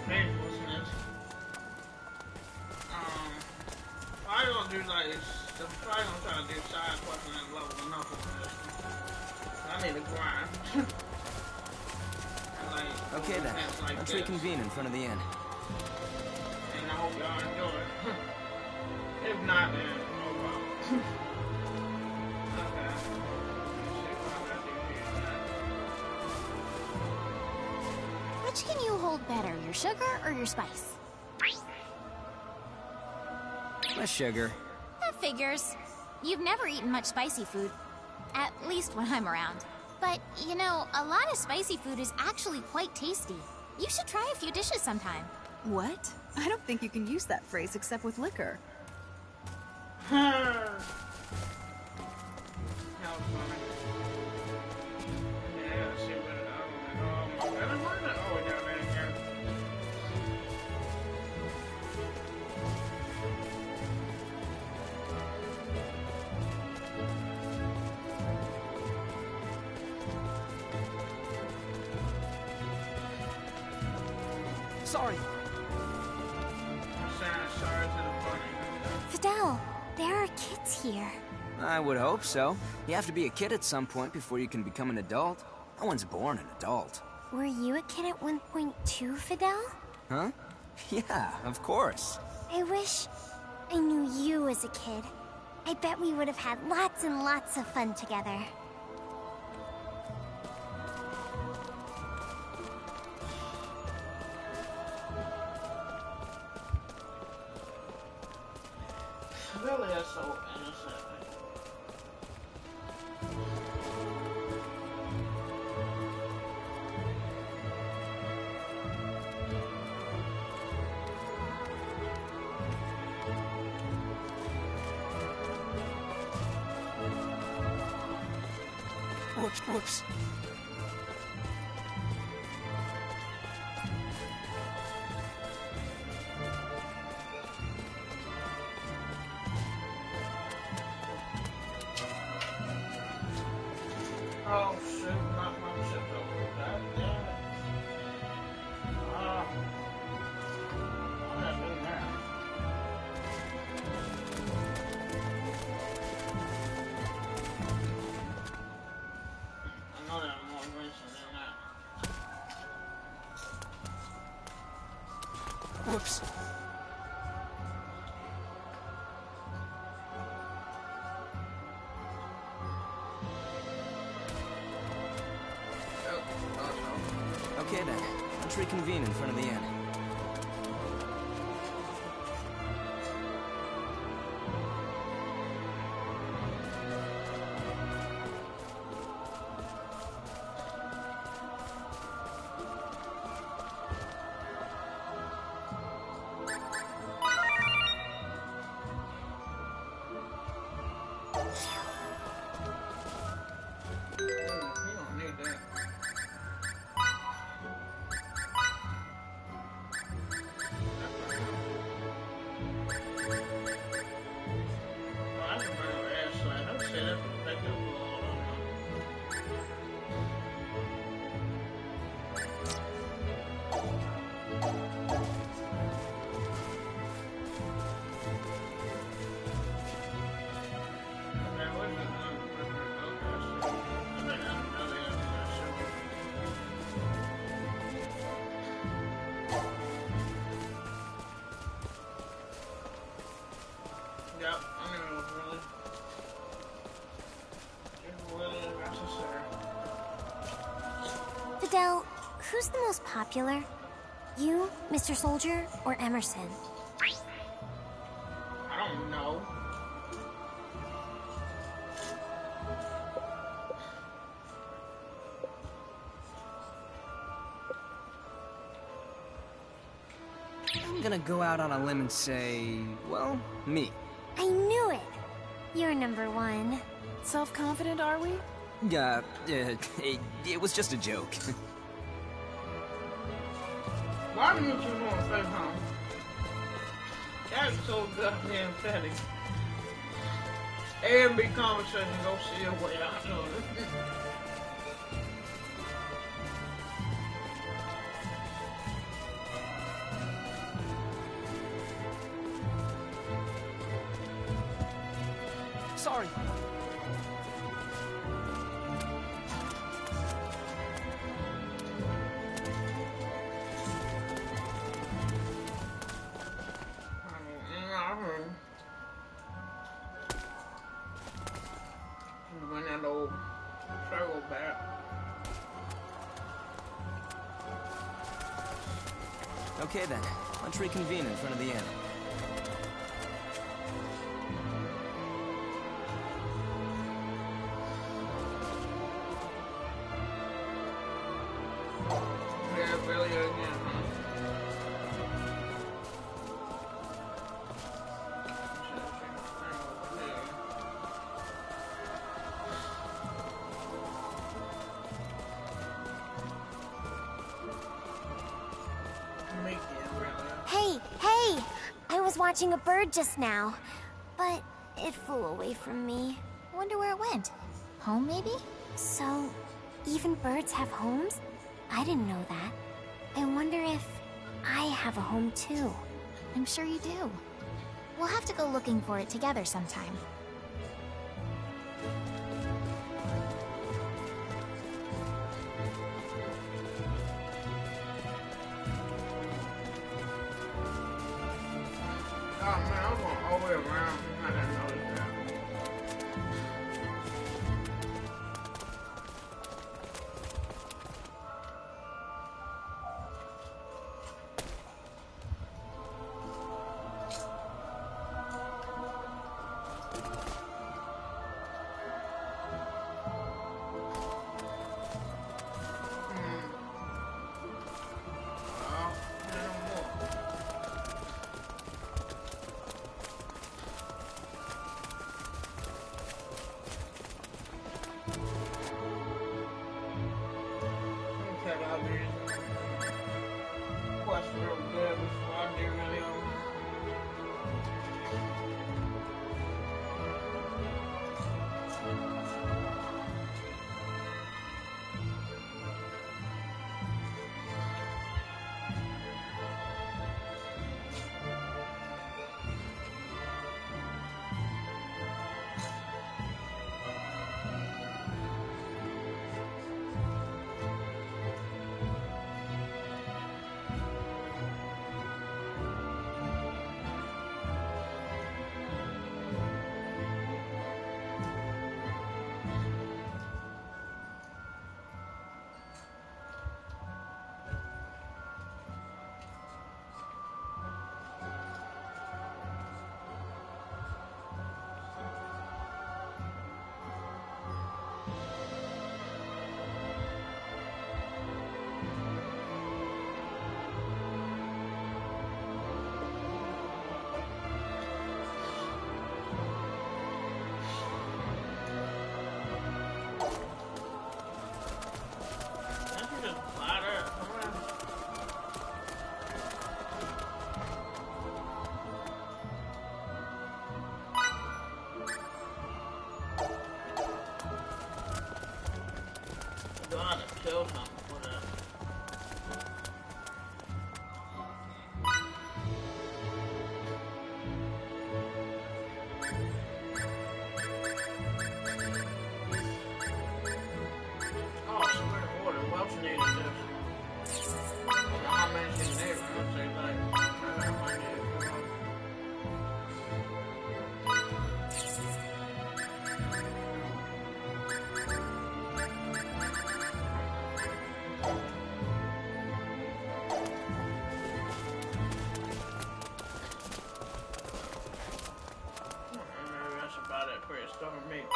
Faithlessness. Probably gonna do like, I'm probably gonna try to do side quests and leveling up on this. I need to grind. Like, okay then, like let's reconvene in front of the inn. And I hope y'all enjoy it. If not, then oh well. Okay. Which can you hold better, your sugar or your spice? My sugar. That figures. You've never eaten much spicy food. At least when I'm around. But, you know, a lot of spicy food is actually quite tasty. You should try a few dishes sometime. What? I don't think you can use that phrase except with liquor. Sorry. Fidel, there are kids here. I would hope so. You have to be a kid at some point before you can become an adult. No one's born an adult. Were you a kid at one point too, Fidel? Huh? Yeah, of course. I wish I knew you as a kid. I bet we would have had lots and lots of fun together. Really is so innocent. Whoops. Oh shoot, not my ship over. God damn it. I'm not doing that. I know that I'm more racing than that. Whoops. Okay then, let's reconvene in front of the inn. Fidel, who's the most popular? You, Mr. Soldier, or Emerson? I don't know. I'm gonna go out on a limb and say, well, me. I knew it! You're number one. Self-confident, are we? It was just a joke. Why do you want to stay home? That's so goddamn petty. And be conversation, go see your way out of it. sorry. Run that old circle back. Okay then, let's reconvene in front of the inn. Yeah, really again, huh? Hey, hey! I was watching a bird just now, but it flew away from me. Wonder where it went. Home, maybe? So, even birds have homes? I didn't know that. I wonder if I have a home too. I'm sure you do. We'll have to go looking for it together sometime. Oh man, I'm going all the way around. I didn't notice that. Quest real good before I do really kill something for that. Oh, square water. Welch needed this. I don't know how many she needed. I'd say like, I might need it. Prehistoric meat.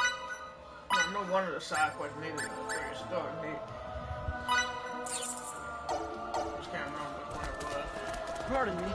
No one of the side quests needed a prehistoric meat. Just can't remember which one it was. Pardon me.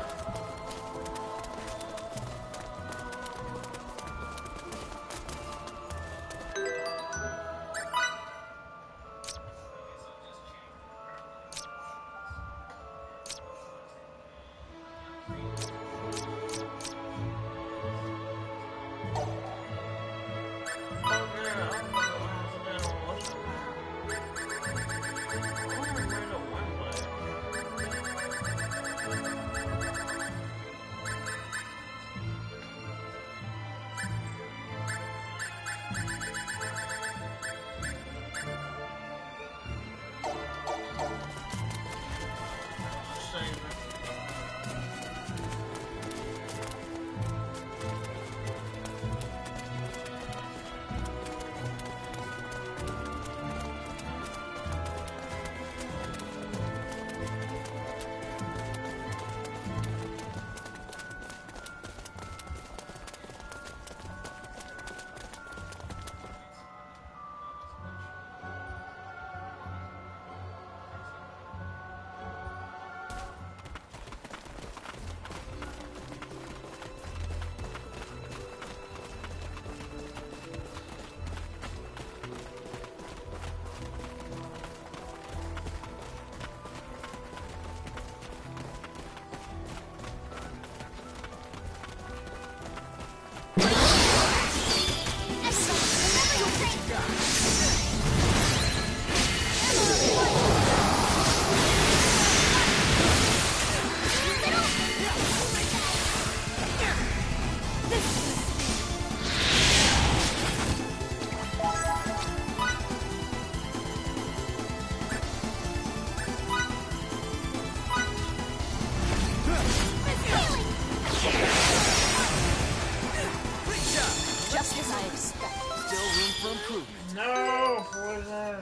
improvement. No, poison.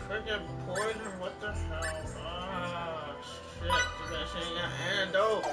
Freaking poison, what the hell? Ah, shit. You better say you got antidote.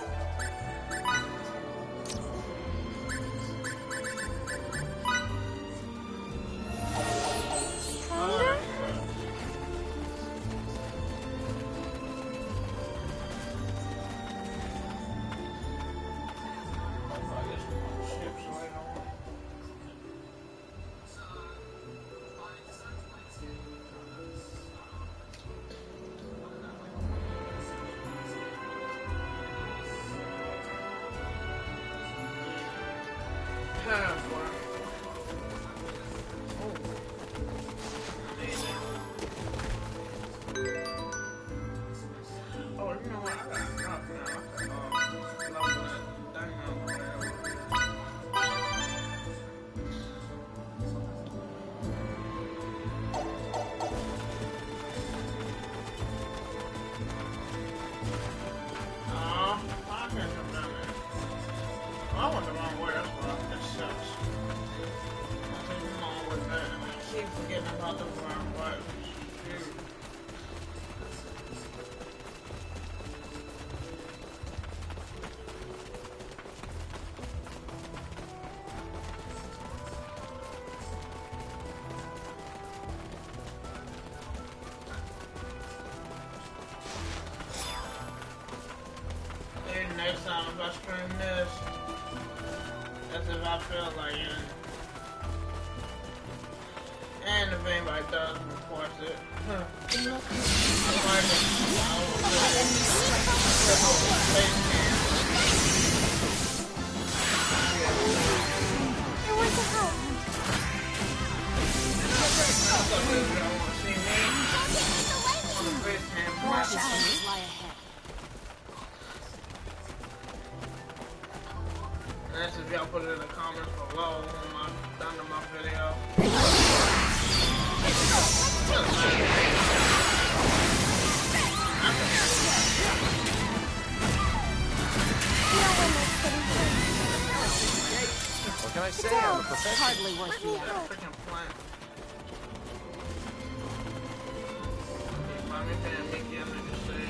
Next time if I stream this, that's if I feel like it. And if anybody does request it. That's if y'all put it in the comments below when I'm done to my video. What can I say? I'm a professional. Hardly worth the effort. Freaking plant. Mommy can't make you nigga say.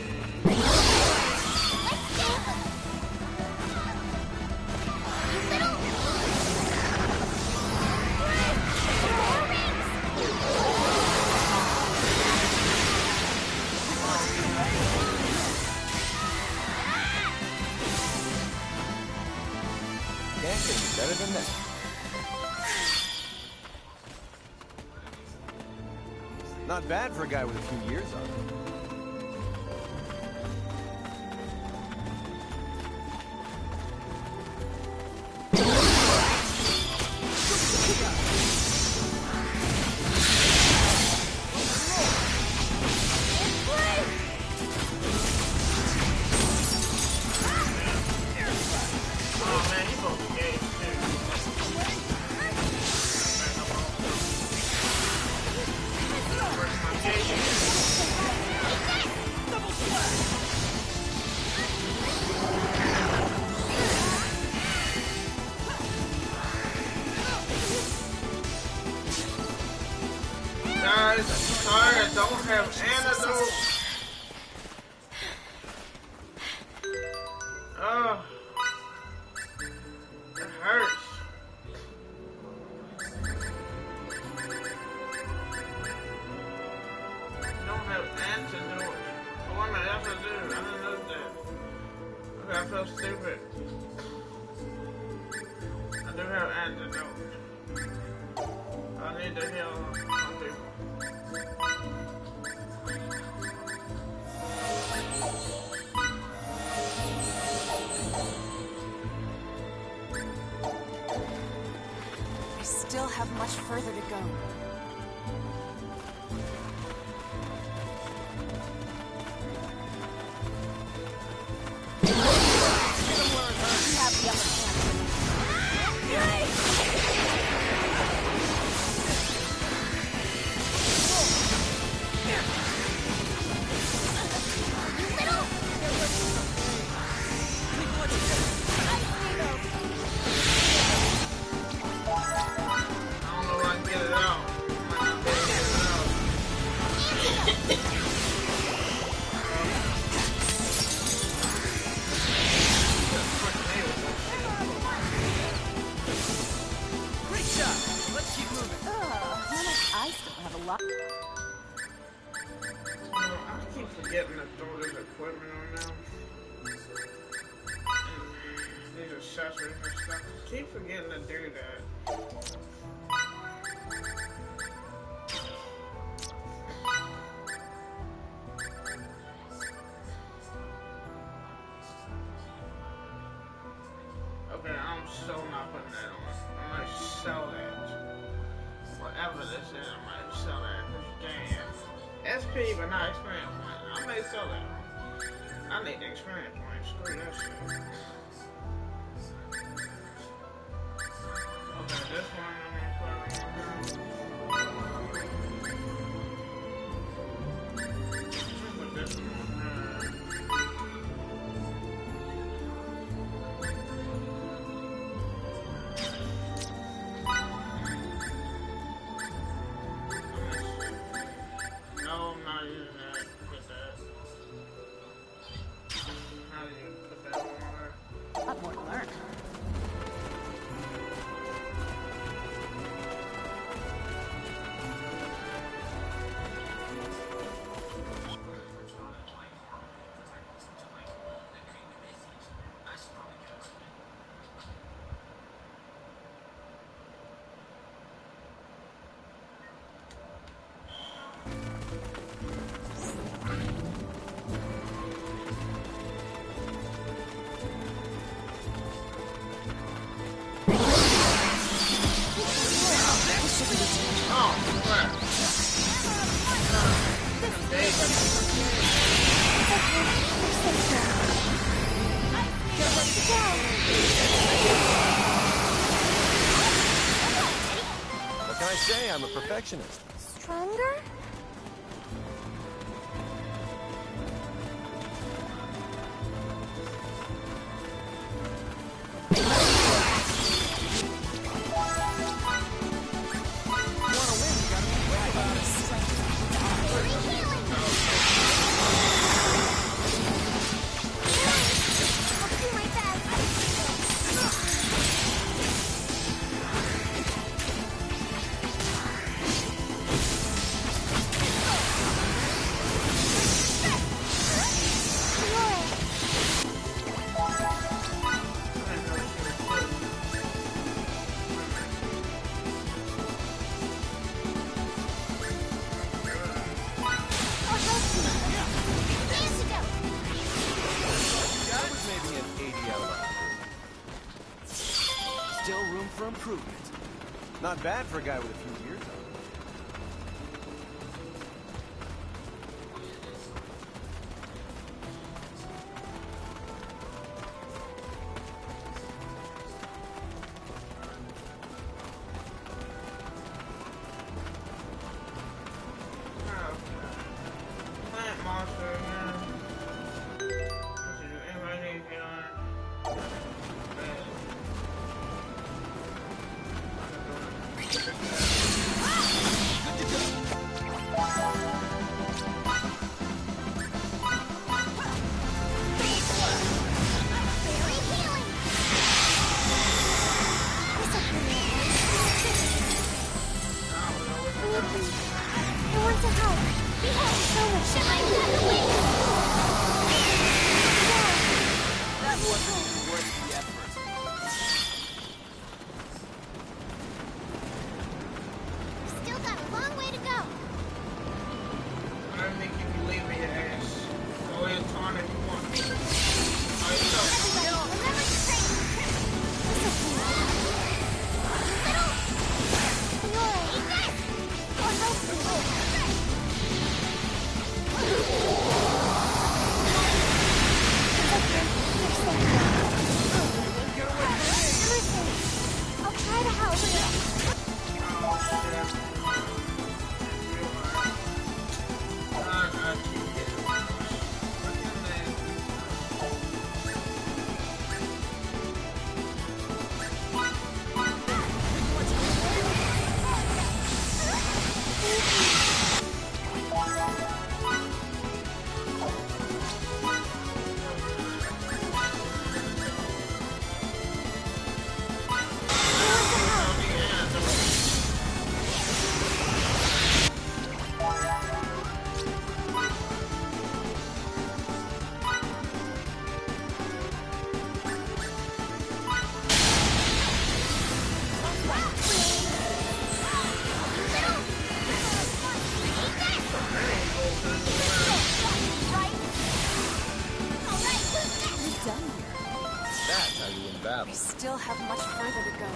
Can't get any better than that. Not bad for a guy with a few years on him. Guys, sorry I don't have antidote. Oh, it hurts. Don't have antidote. Oh, wait a minute, that's what I do. I didn't know that. Okay, I feel stupid. I do have antidote. I need to heal some people. I still have much further to go. You have the upper hand. lot. I keep forgetting to throw this equipment on now. These accessories and stuff. I keep forgetting to do that. Okay, I'm so not putting that on. I might sell that. Whatever this is, I might sell that. Damn. SP, but not experience point. I may sell that. I need the experience point. Screw that shit. Okay, this one I'm gonna put on. Put this one on her. No, I'm not using that. Put that. How do you put that on her? A lot more to learn. Oh, crap. What can I say? I'm a perfectionist. Stronger? That was maybe an 80 out of 100. Still room for improvement. Not bad for a guy with a few years on him. Plant monster again. Anybody need to on? I want to help. Behold, so much shine at the wing. That wasn't even worth the effort. Still got a long way to go. I think you can leave me your ass. Go ahead and taunt if you want. Alright, so. Everybody, remember to train. Fiora, eat this. Or help me. lab. We still have much further to go.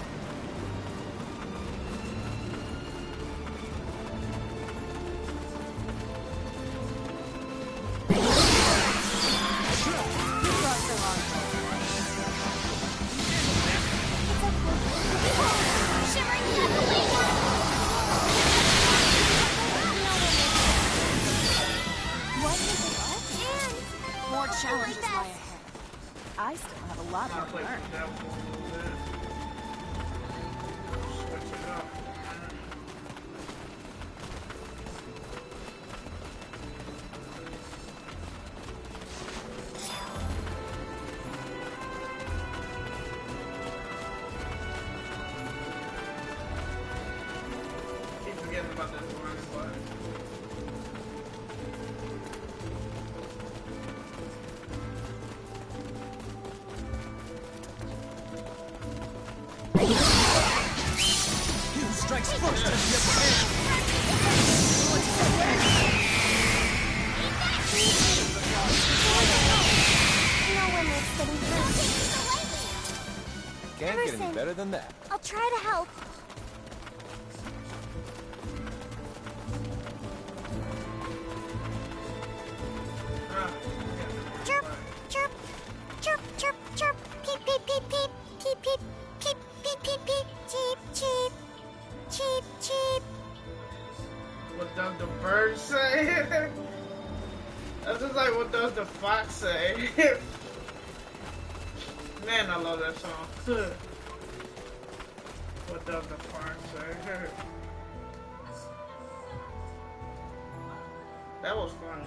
More challenges lie ahead. I still have a lot more to learn. Switch it up. Keep forgetting about this running button. Strikes first as the upper hand. No one likes getting hurt. Can't get Emerson. any better than that. I'll try to help. Chirp, chirp, chirp, chirp, chirp. Peep, peep, peep, peep. Peep, peep, peep, peep, peep, peep. Cheep, cheep. Cheep, cheep. What does the bird say? That's just like, what does the fox say? Man, I love that song. What does the fox say? That was funny.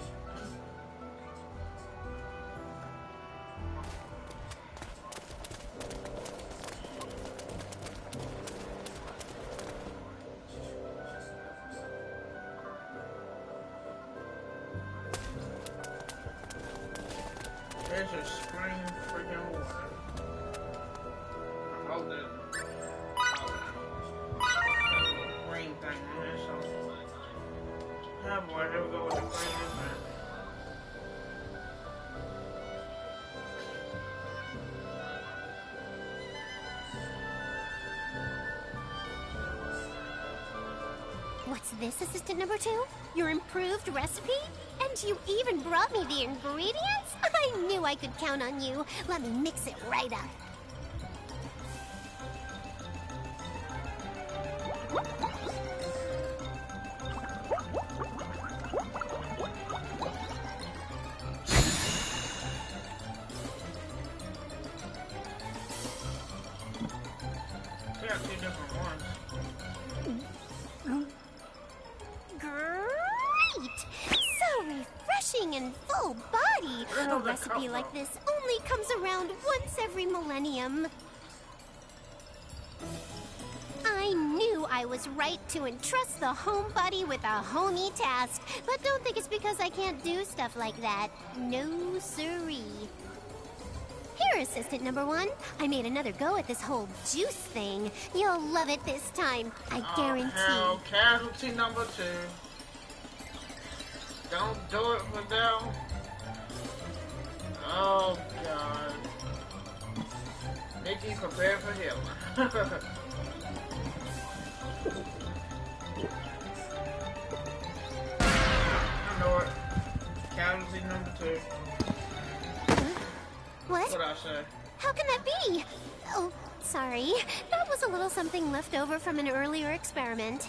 There's a spring freaking water. I hope that. Green thing on there, so. Oh boy, here we go with the green event. What's this, assistant number 2? Your improved recipe? And you even brought me the ingredients? I knew I could count on you. Let me mix it right up. We got 2 different ones. Great! So refreshing and full body. Where A did that recipe come like from? this only comes around once every millennium. I knew I was right to entrust the homebody with a homey task, but don't think it's because I can't do stuff like that. No siree. Here, assistant number 1. I made another go at this whole juice thing. You'll love it this time, I guarantee. Hell, casualty number 2. Don't do it, Fidel. Oh, God. Nikki, prepare for him. I know it. Casualty number 2. What? What I say? How can that be? Oh, sorry. That was a little something left over from an earlier experiment.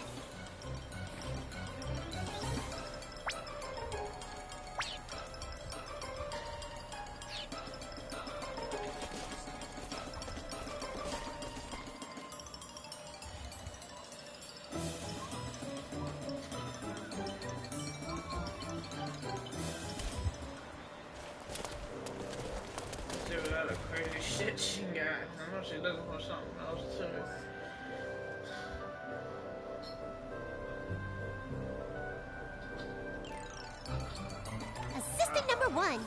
See what other crazy shit she got. I know she's looking for something else too. Assistant number 1.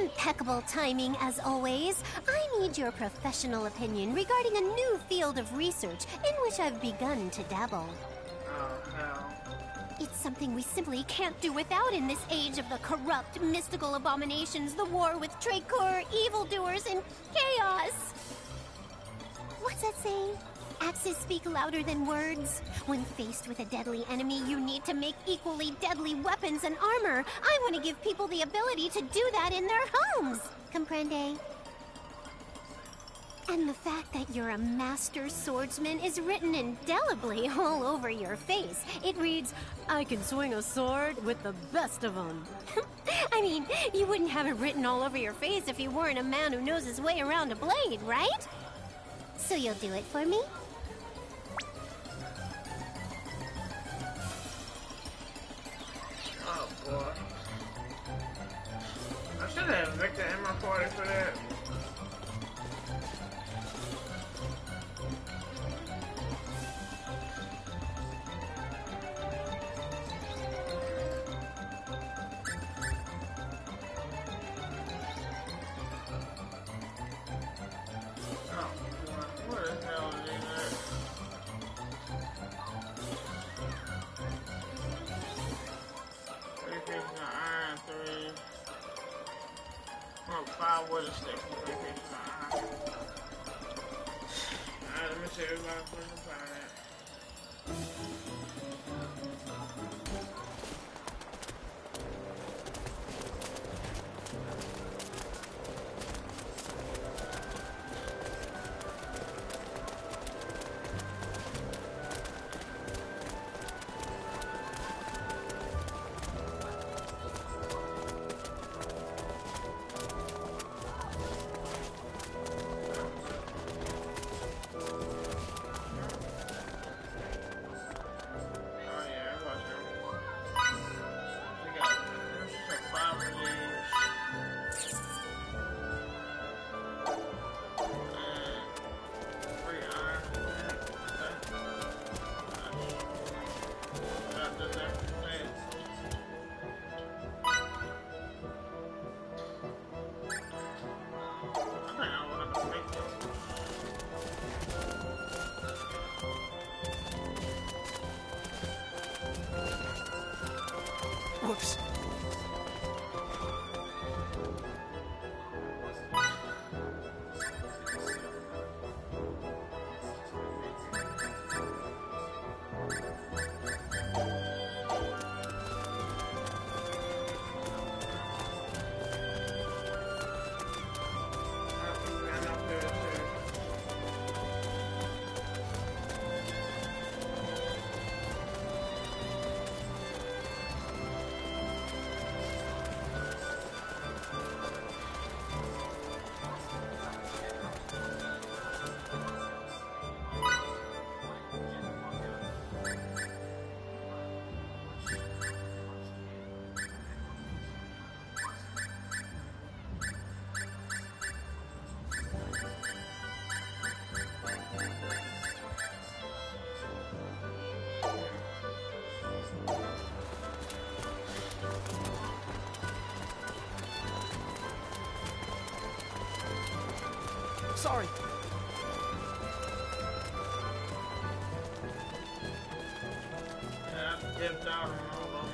Impeccable timing, as always. I need your professional opinion regarding a new field of research in which I've begun to dabble. Oh, hell. It's something we simply can't do without in this age of the corrupt, mystical abominations, the war with Trachor, evildoers, and chaos. What's that saying? Axes speak louder than words. When faced with a deadly enemy, you need to make equally deadly weapons and armor. I want to give people the ability to do that in their homes. Comprende? And the fact that you're a master swordsman is written indelibly all over your face. It reads, I can swing a sword with the best of them. I mean, you wouldn't have it written all over your face if you weren't a man who knows his way around a blade, right? So you'll do it for me? Oh, boy. I should have Victor in my party for that. Five wooden sticks and 3 pieces of iron. Alright, let me see if I can find it. Whoops. Sorry. Yeah, I dipped out on all of them.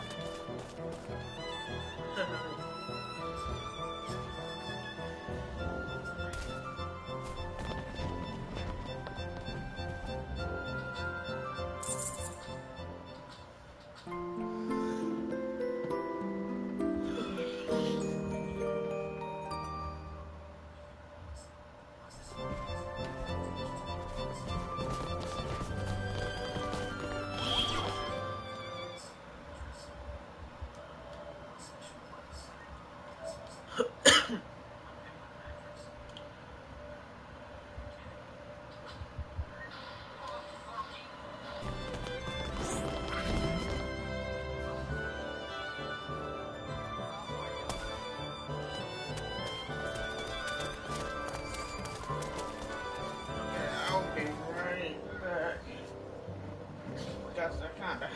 That's the kinda.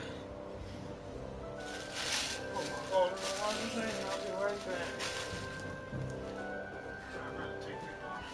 Put my phone in the water machine and I'll be right back. Try not to take it off.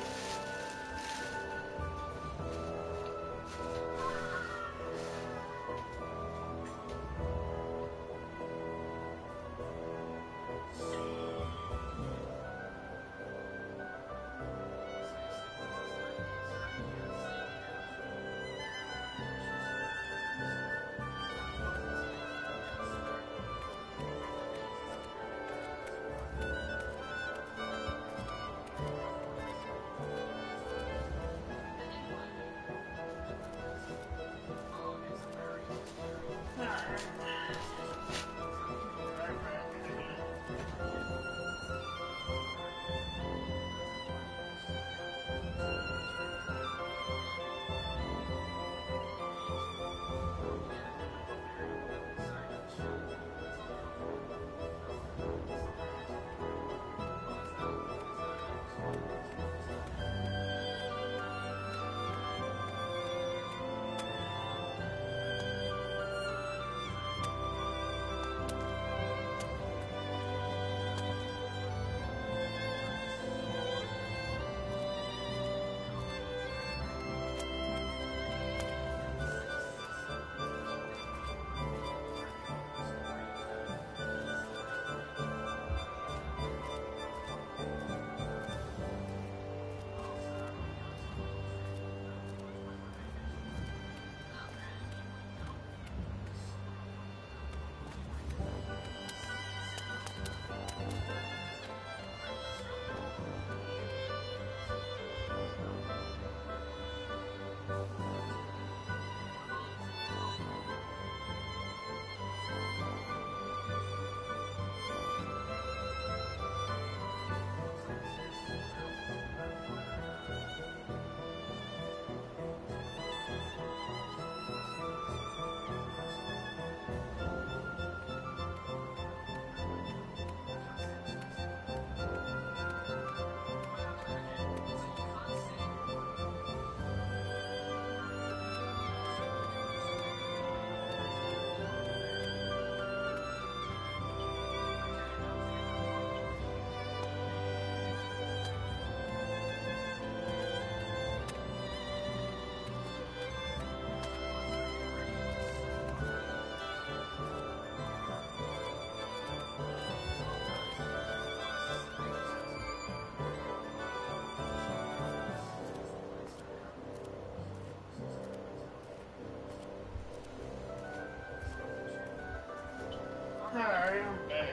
Alright, I'm back.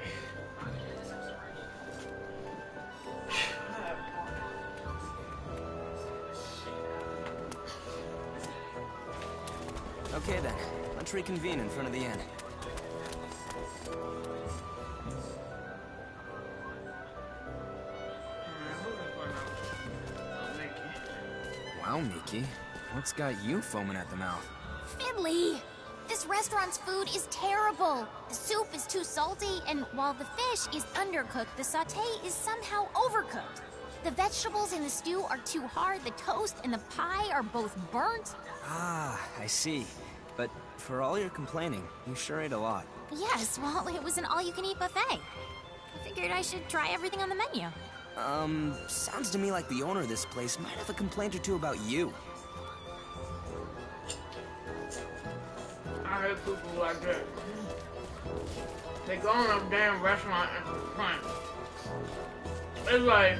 Okay then, let's reconvene in front of the inn. Wow, Miki, what's got you foaming at the mouth? Finley! This restaurant's food is terrible. The soup is too salty, and while the fish is undercooked, the sauté is somehow overcooked. The vegetables in the stew are too hard, the toast and the pie are both burnt. Ah, I see. But for all your complaining, you sure ate a lot. Yes, well, it was an all-you-can-eat buffet. I figured I should try everything on the menu. Sounds to me like the owner of this place might have a complaint or two about you. I hate people like that. They go in a damn restaurant and complain. It's like,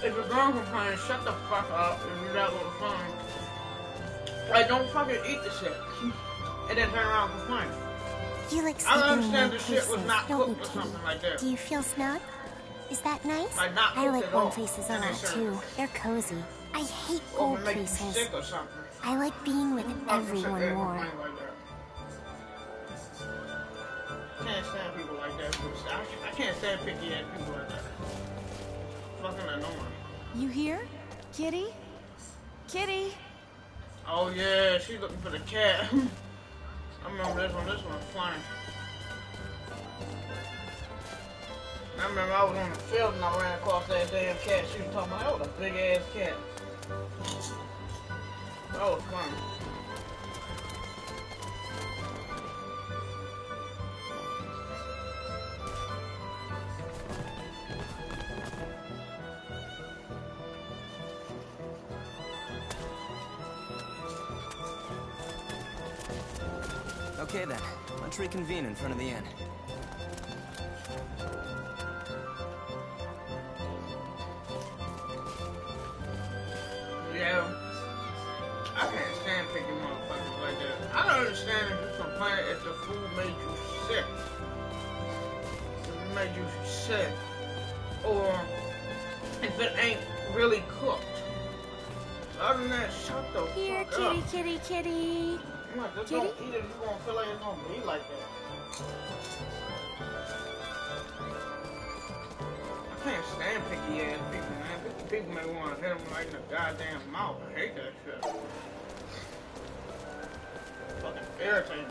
if you're gonna complain, shut the fuck up and do that little fun. Like, don't fucking eat the shit. And then turn around and complain. You like I sleeping understand in the shit was not don't cooked or something like that. Do you feel snug? Is that nice? Like, not I cooked like at warm all. places a And they lot serve too. They're cozy. I hate Or cold if it make you places. sick or something. I like being with Who fucking sit everyone there and more. complain like that? Can't stand people like that. I can't stand picky ass people like that. Fucking annoying. You here? Kitty? Kitty? Oh yeah, she's looking for the cat. I remember this one. This one's funny. I remember I was on the field and I ran across that damn cat. She was talking about that was a big ass cat. That was funny. Okay then, let's reconvene in front of the inn. Yeah. I can't stand picky motherfuckers like that. I don't understand if you complain if the food made you sick. If it made you sick. Or if it ain't really cooked. Other than that, shut the Here, fuck kitty, up. kitty, kitty. I'm like, just Kitty? don't eat it if you're gonna feel like it's gonna be like that. I can't stand picky ass people, man. Picky people may want to hit them right in the goddamn mouth. I hate that shit. Fucking irritating.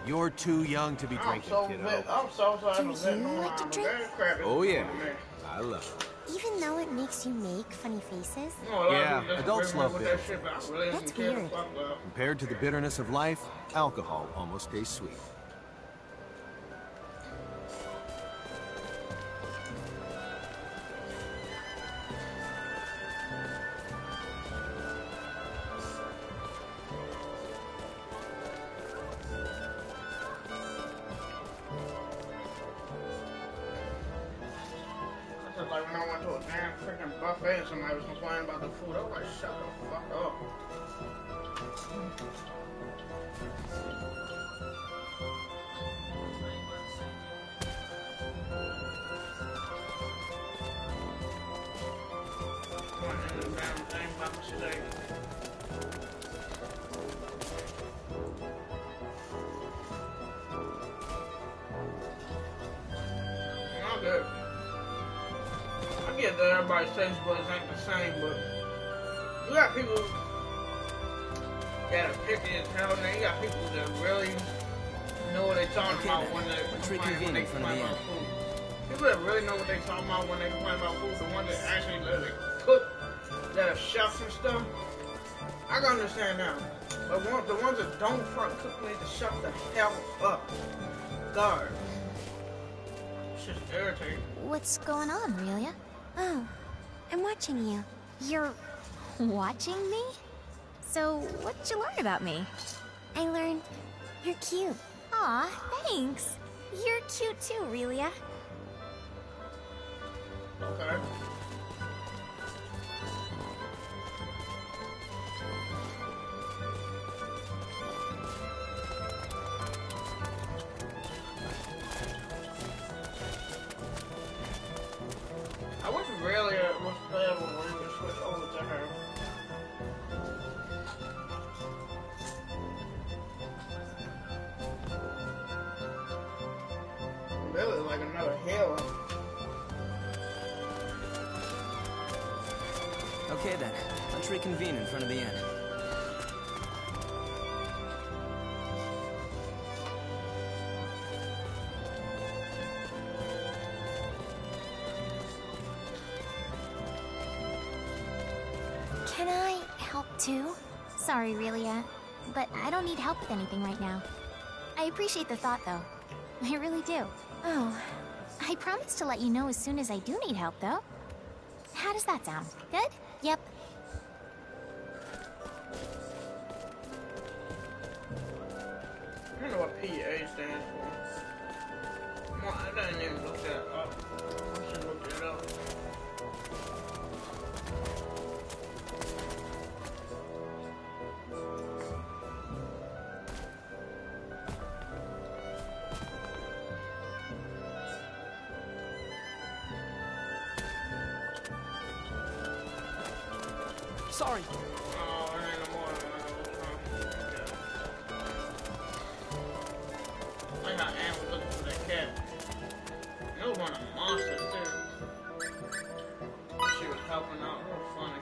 You're too young to be drinking, kiddo. I'm so sorry Do for letting you them like to on, but drink? that crap is Oh, yeah. annoying to me. I love it. Even though it makes you make funny faces? You know, a lot of Yeah, people just adults agree love with beer. that shit, but I really That's didn't care weird. to fuck with. Compared to the bitterness of life, alcohol almost tastes sweet. It's just like when I went to a damn freaking buffet and somebody was complaining about the food. I was like, shut the fuck up. I went to the damn thing by mistake. Not good. I get that everybody's taste buds ain't the same, but you got people that are picky as hell, and then you got people that really know what they're talking Okay, about then. when they Let's complain, reconvene when they in front of complain the about food. People that really know what they're talking about when they complain about food, the ones that actually literally cook, that are chefs and stuff, I can understand now. But the ones that don't front cook need to shut the hell up. God. It's just irritating. What's going on, Aurelia? Oh, I'm watching you. You're watching me? So, what did you learn about me? I learned you're cute. Aw, thanks. You're cute too, Aurelia. Okay. Okay then, let's reconvene in front of the inn. Can I help too? Sorry, Relia, but I don't need help with anything right now. I appreciate the thought, though. I really do. Oh, I promise to let you know as soon as I do need help, though. How does that sound? Good? Yep. I don't know what PA stands for. Well, I didn't even look that up. I should look it up. Sorry. Oh, there ain't no more of those. I got Anne was looking for that cat. It was one of the monsters too. She was helping out real funny.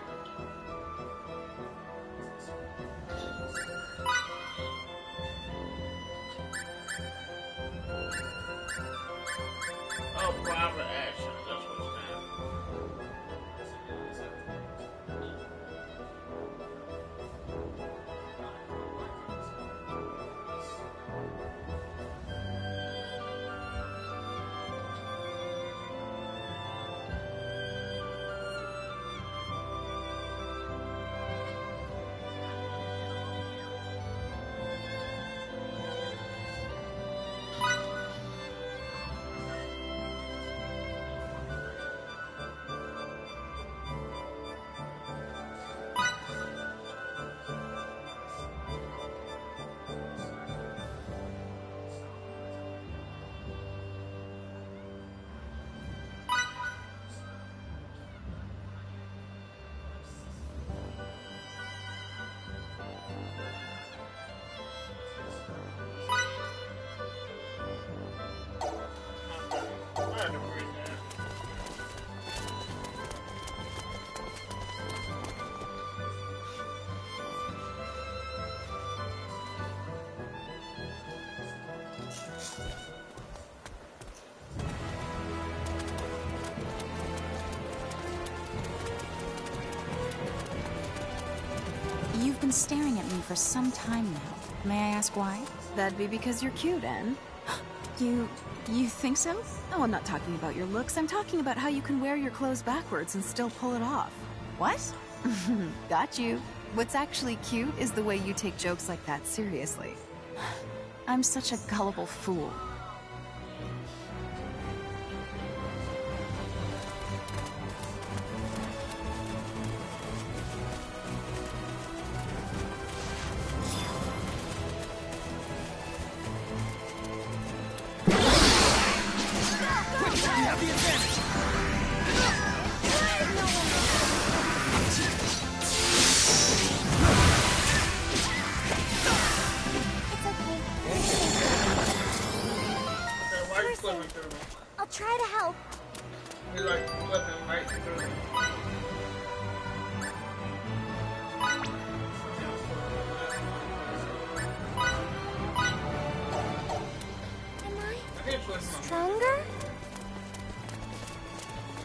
Oh, private action. That's what's that. I had to read that. You've been staring at me for some time now. May I ask why? That'd be because you're cute, Anne. You think so? Oh, I'm not talking about your looks. I'm talking about how you can wear your clothes backwards and still pull it off. What? Got you. What's actually cute is the way you take jokes like that seriously. I'm such a gullible fool. Flipping through them. I'll try to help. He's like flipping right through them. Am I I can't switch my stronger?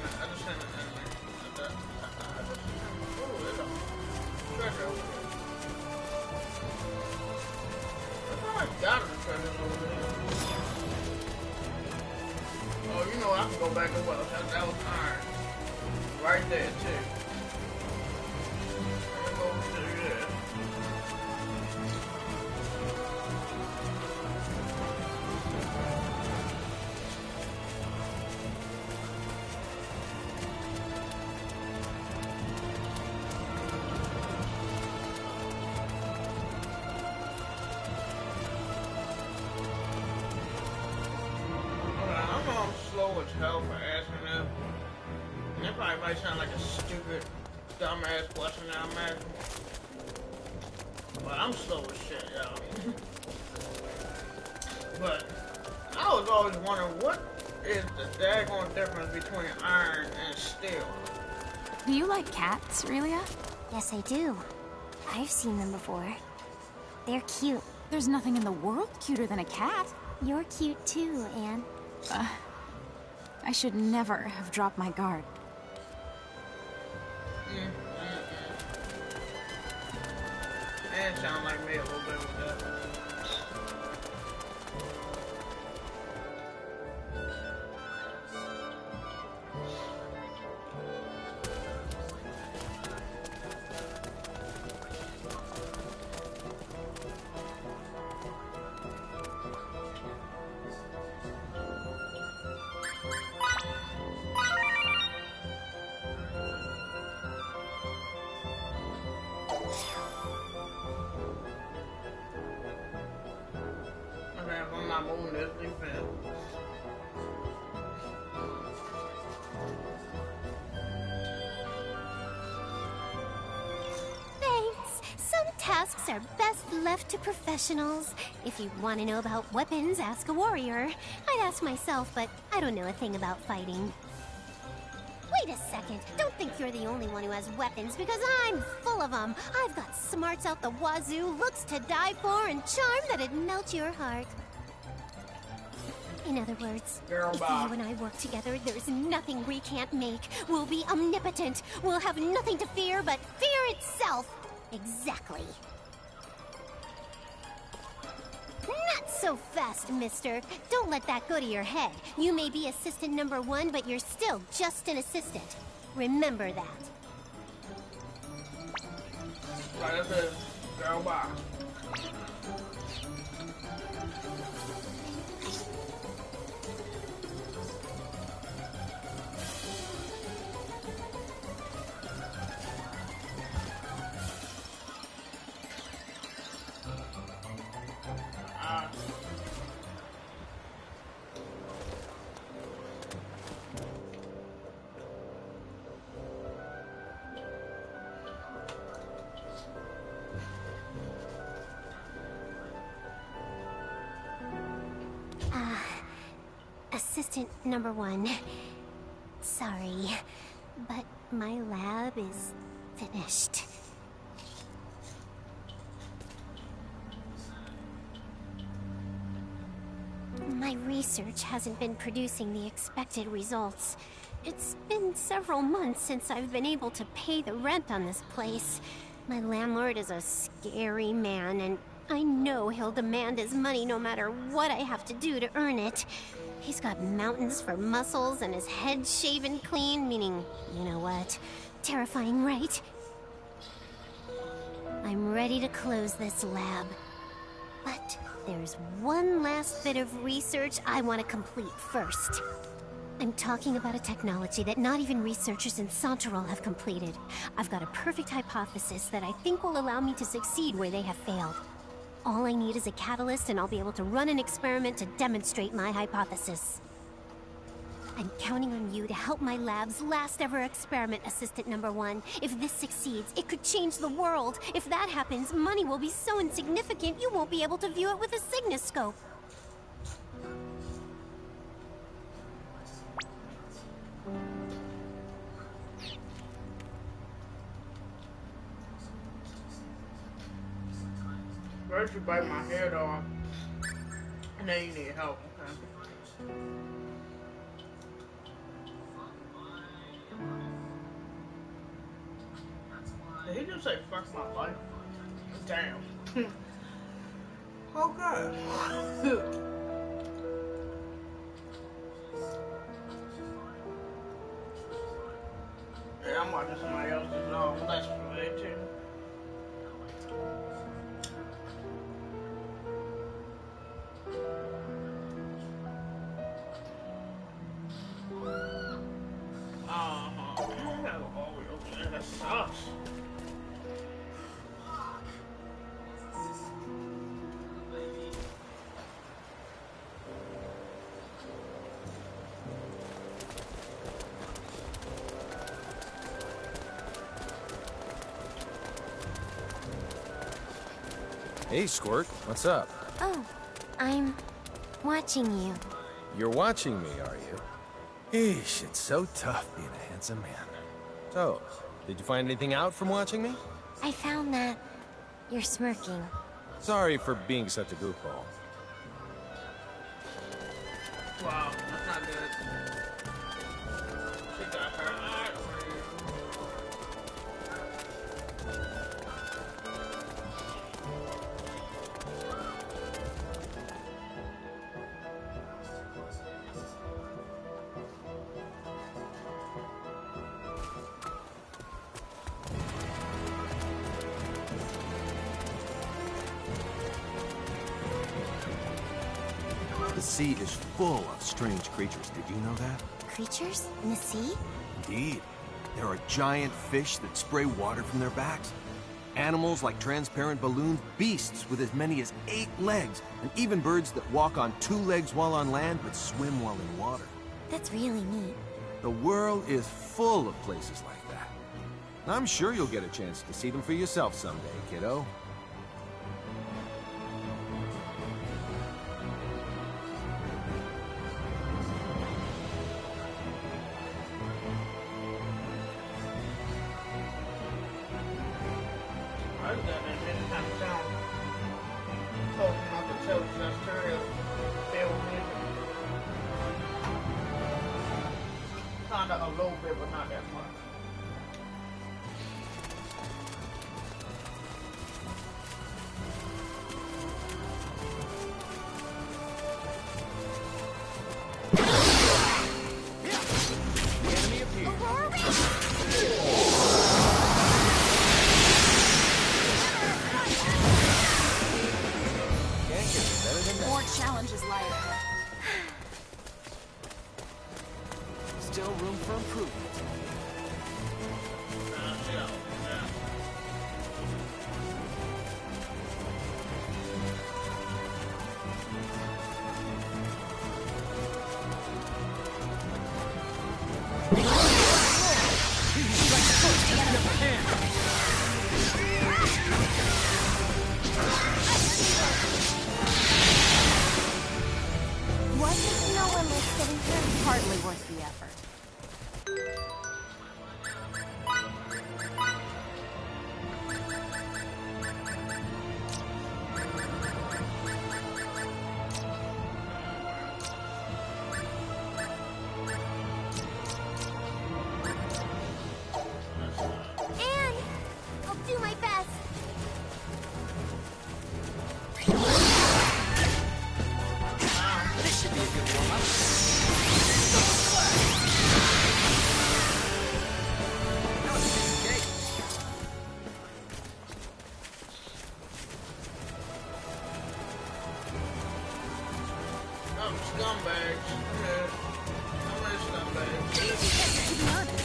I just sent an enemy. Oh, there's a treasure over there. I thought I got a treasure over there. Oh, you know I can go back as well. That was iron. Right there, too. Let me go through there. I know I'm slow as hell for asking them. That probably might sound like a stupid, dumbass question that I'm asking. But I'm slow as shit, y'all. But I was always wondering what is the daggone difference between iron and steel? You like cats, Aurelia? Yes, I do. I've seen them before. They're cute. There's nothing in the world cuter than a cat. You're cute too, Anne. I should never have dropped my guard. And sound like me a little bit with that. I'm not moving this defense. Thanks. Some tasks are best left to professionals. If you want to know about weapons, ask a warrior. I'd ask myself, but I don't know a thing about fighting. Wait a second. Don't think you're the only one who has weapons, because I'm full of them. I've got smarts out the wazoo, looks to die for, and charm that'd melt your heart. In other words, Girl, if bye. you and I work together, there's nothing we can't make. We'll be omnipotent. We'll have nothing to fear but fear itself. Exactly. Not so fast, mister. Don't let that go to your head. You may be assistant number 1, but you're still just an assistant. Remember that. Right, that's it. Girl, bye. Assistant number 1. Sorry, but my lab is finished. My research hasn't been producing the expected results. It's been several months since I've been able to pay the rent on this place. My landlord is a scary man, and I know he'll demand his money no matter what I have to do to earn it. He's got mountains for muscles and his head shaven clean, meaning, you know what? Terrifying, right? I'm ready to close this lab. But there's one last bit of research I want to complete first. I'm talking about a technology that not even researchers in Santarol have completed. I've got a perfect hypothesis that I think will allow me to succeed where they have failed. All I need is a catalyst, and I'll be able to run an experiment to demonstrate my hypothesis. I'm counting on you to help my lab's last ever experiment, Assistant Number 1. If this succeeds, it could change the world. If that happens, money will be so insignificant you won't be able to view it with a signoscope. First you bite my head off, and then you need help, okay? Did he just say fuck my life? Damn. Oh god. Yeah, I'm watching somebody else's Let's Play too. That sucks. Hey, Squirt, what's up? Oh, I'm watching you. You're watching me, are you? Eesh, it's so tough being a handsome man. So, did you find anything out from watching me? I found that you're smirking. Sorry for being such a goofball. Wow, that's not good. She got her eye on you. The sea is full of strange creatures. Did you know that? Creatures in the sea? Indeed. There are giant fish that spray water from their backs. Animals like transparent balloons, beasts with as many as 8 legs, and even birds that walk on 2 legs while on land but swim while in water. That's really neat. The world is full of places like that. I'm sure you'll get a chance to see them for yourself someday, kiddo. I just got that many times down. Talking about the church, that's serious. Feel music. Kinda a little bit, but not that much. More challenges lie ahead. Still room for improvement. Wasn't no one sitting here? Hardly worth the effort. And I'll do my best. This should be a good warm-up. Now it's a piece of cake. I'm scumbags. I'm a scumbag. To be honest,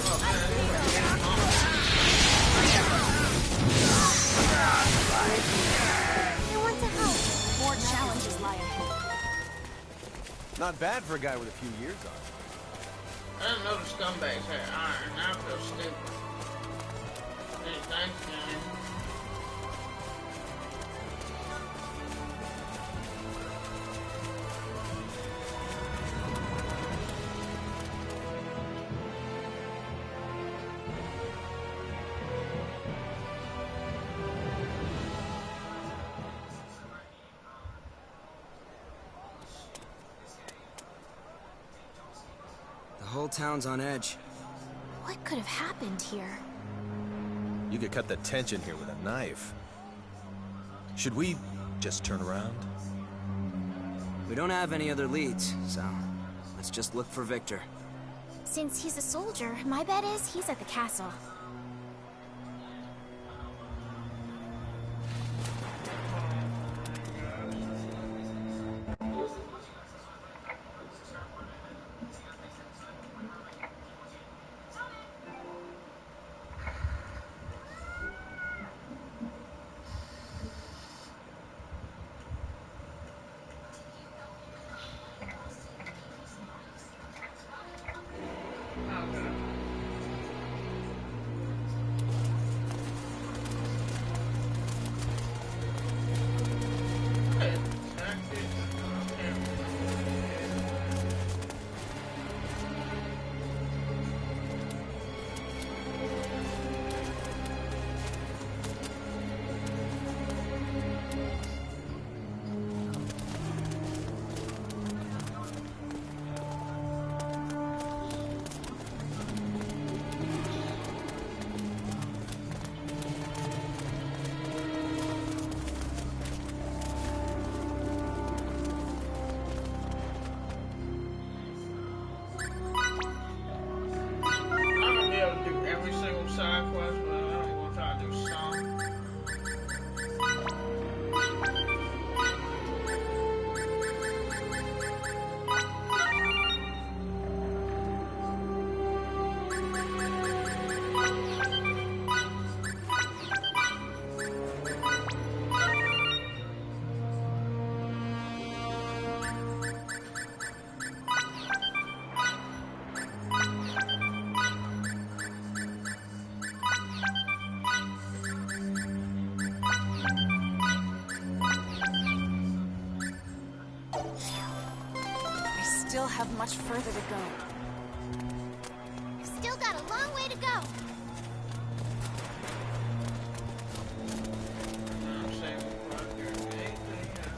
Oh, I want to help. more challenges lie ahead. Not bad for a guy with a few years on. I didn't know the scumbags had iron. Now I feel stupid. Hey, thanks, man. The whole town's on edge. What could have happened here? You could cut the tension here with a knife. Should we just turn around? We don't have any other leads, so let's just look for Victor. Since he's a soldier, my bet is he's at the castle. still have much further to go. You've still got a long way to go. I'm saying fuck your anything else.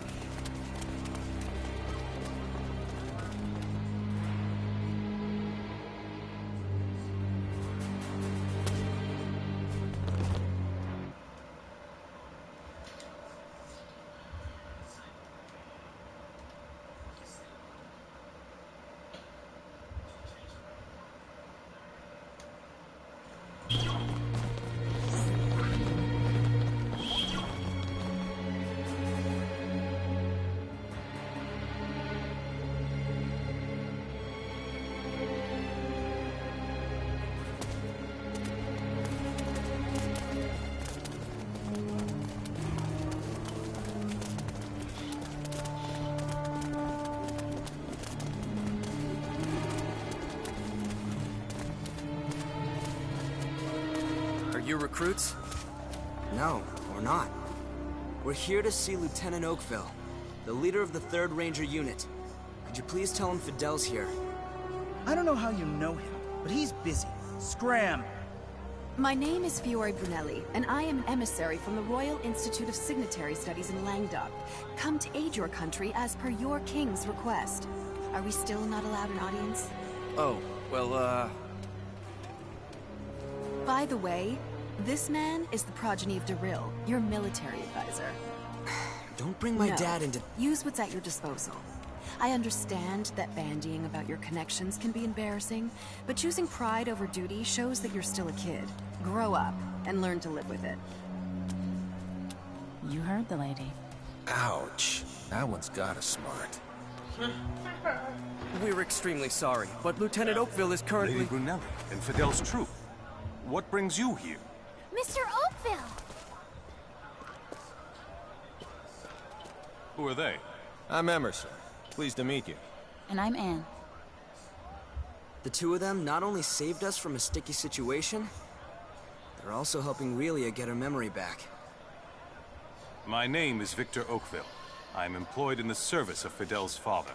Are you recruits? No, we're not. We're here to see Lieutenant Oakville, the leader of the 3rd Ranger Unit. Could you please tell him Fidel's here? I don't know how you know him, but he's busy. Scram! My name is Fiore Brunelli, and I am an emissary from the Royal Institute of Signatory Studies in Languedoc, come to aid your country as per your king's request. Are we still not allowed an audience? Oh, well, By the way, this man is the progeny of Darryl, your military advisor. Don't bring my dad into... Use what's at your disposal. I understand that bandying about your connections can be embarrassing, but choosing pride over duty shows that you're still a kid. Grow up and learn to live with it. You heard the lady. Ouch. That one's got us smart. we're extremely sorry, but Lieutenant Oakville is currently... Lady Brunelli and Fidel's troop. What brings you here? Mr. Oakville! Who are they? I'm Emerson. Pleased to meet you. And I'm Anne. The two of them not only saved us from a sticky situation, they're also helping Relia get her memory back. My name is Victor Oakville. I am employed in the service of Fidel's father.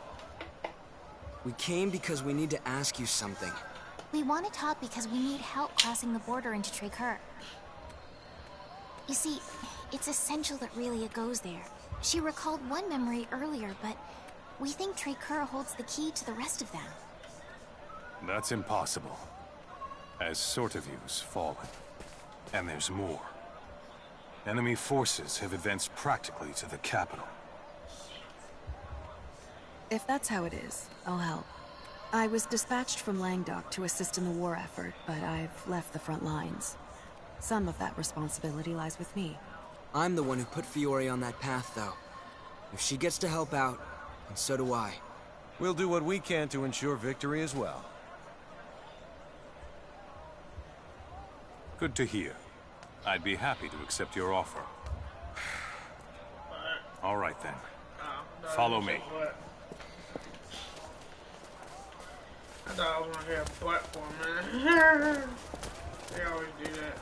We came because we need to ask you something. We want to talk because we need help crossing the border into Tracur. You see, it's essential that Relia goes there. She recalled one memory earlier, but we think Tracur holds the key to the rest of them. That's impossible. As Sortaview's fallen. And there's more. Enemy forces have advanced practically to the capital. If that's how it is, I'll help. I was dispatched from Languedoc to assist in the war effort, but I've left the front lines. Some of that responsibility lies with me. I'm the one who put Fiore on that path, though. If she gets to help out, and so do I. We'll do what we can to ensure victory as well. Good to hear. I'd be happy to accept your offer. All right, then. Follow me. I thought I was gonna hear a butt for a minute. They always do that.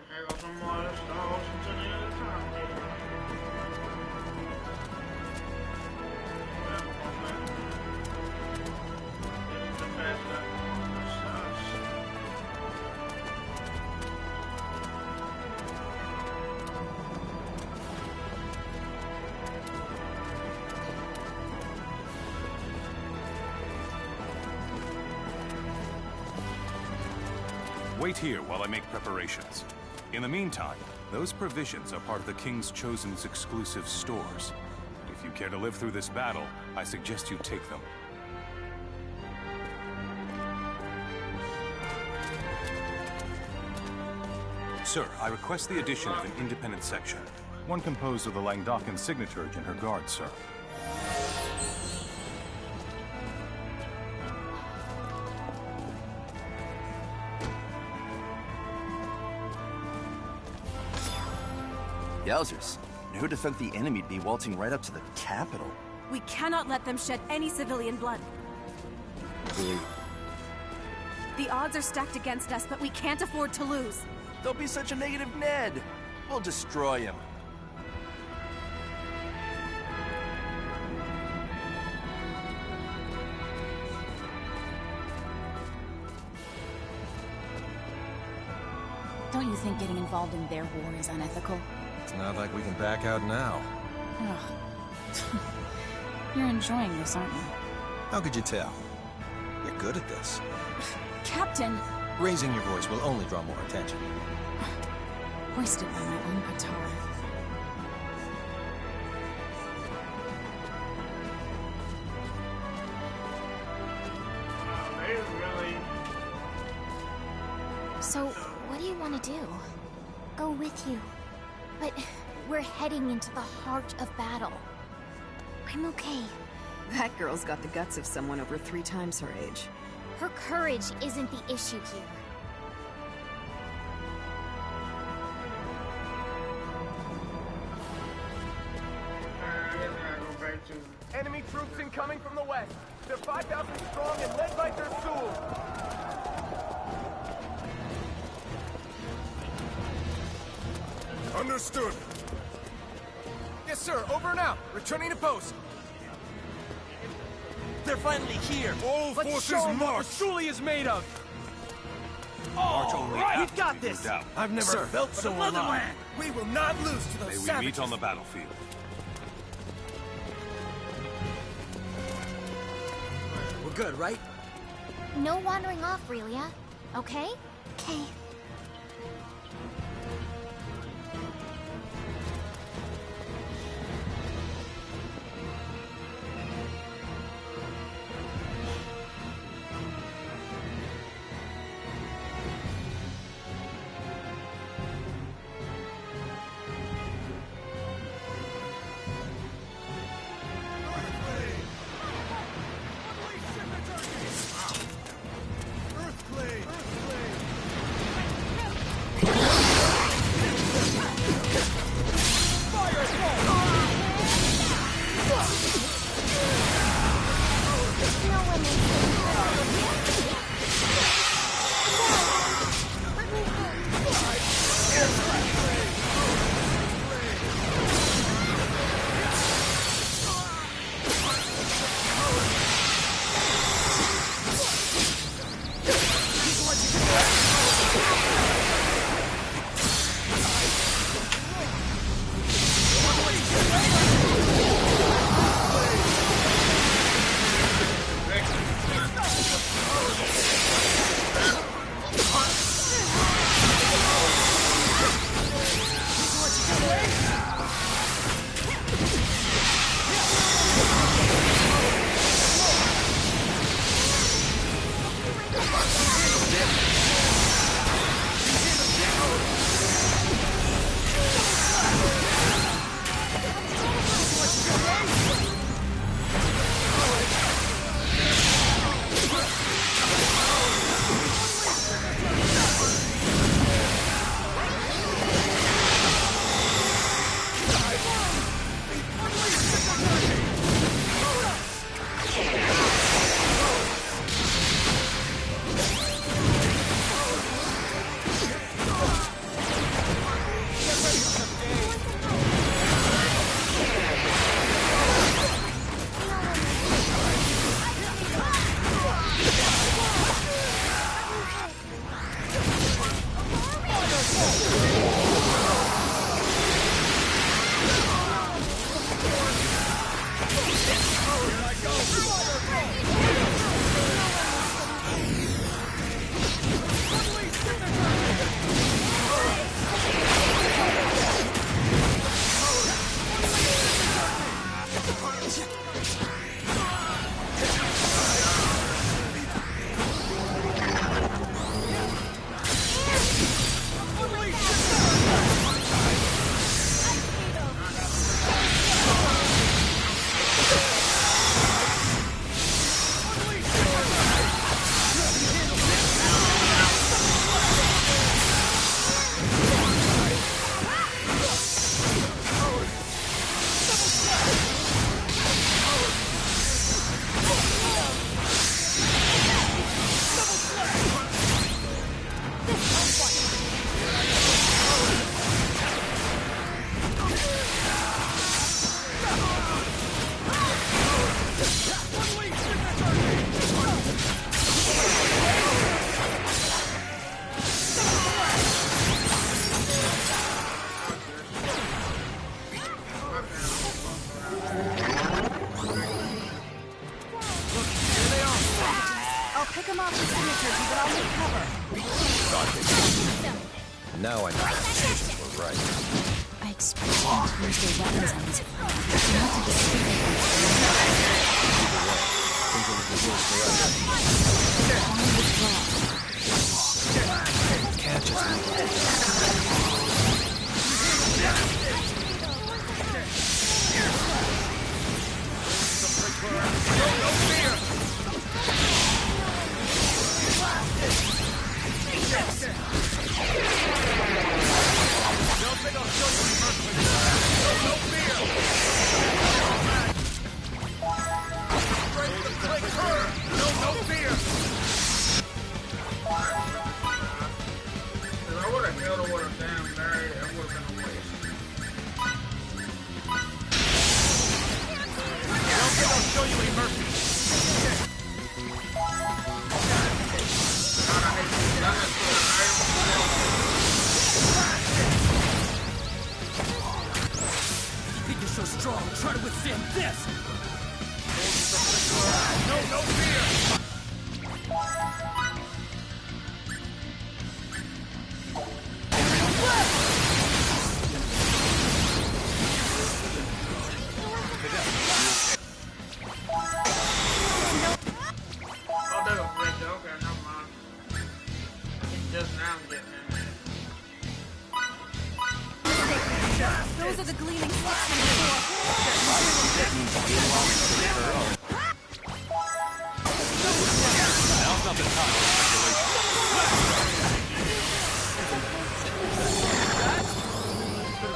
There goes some more of this Ocean Integrity and Faithlessness. It's the best Wait here while I make preparations. In the meantime, those provisions are part of the King's Chosen's exclusive stores. If you care to live through this battle, I suggest you take them. Sir, I request the addition of an independent section. One composed of the Languedocian signaturage and her guard, sir. Yowzers. Who'd have thought the enemy'd be waltzing right up to the capital? We cannot let them shed any civilian blood. The odds are stacked against us, but we can't afford to lose. Don't be such a negative Ned. We'll destroy him. Don't you think getting involved in their war is unethical? It's not like we can back out now. Ugh. You're enjoying this, aren't you? How could you tell? You're good at this. Captain! Raising your voice will only draw more attention. Hoisted by my own petard. They really... So, what do you want to do? Go with you. But we're heading into the heart of battle. I'm okay. That girl's got the guts of someone over 3 times her age. Her courage isn't the issue here. Enemy troops incoming from the west. They're 5,000 strong and led by Dersul. Understood. Yes, sir. Over and out. Returning to post. They're finally here. All Let's forces show 'em what march. Rasuli is made of. March only after We've got victory this. is out. I've never felt so alive. We will not lose to those May we savages. meet on the battlefield. We're good, right? No wandering off, Relia. Okay? Okay. energy, but I'll make cover. Now I know my decisions were right. I expect them to use their weapons on these not to distribute them. Either way, things are looking worse for us. On withdraw. Can't just leave it. No fear! Don't think I'll show you mercy. No fear! Straight to click her! No fear! If I would have killed her with a damn barrier, it would have been a waste. Don't think I'll show you any mercy. God, I hate this. I just put an iron. You think you're so strong? Try to withstand this! No fear! Oh, they gonna break it. Okay, never mind. Just now I'm getting in there. Those are the gleaming flecks from before. Now's not the time for speculation.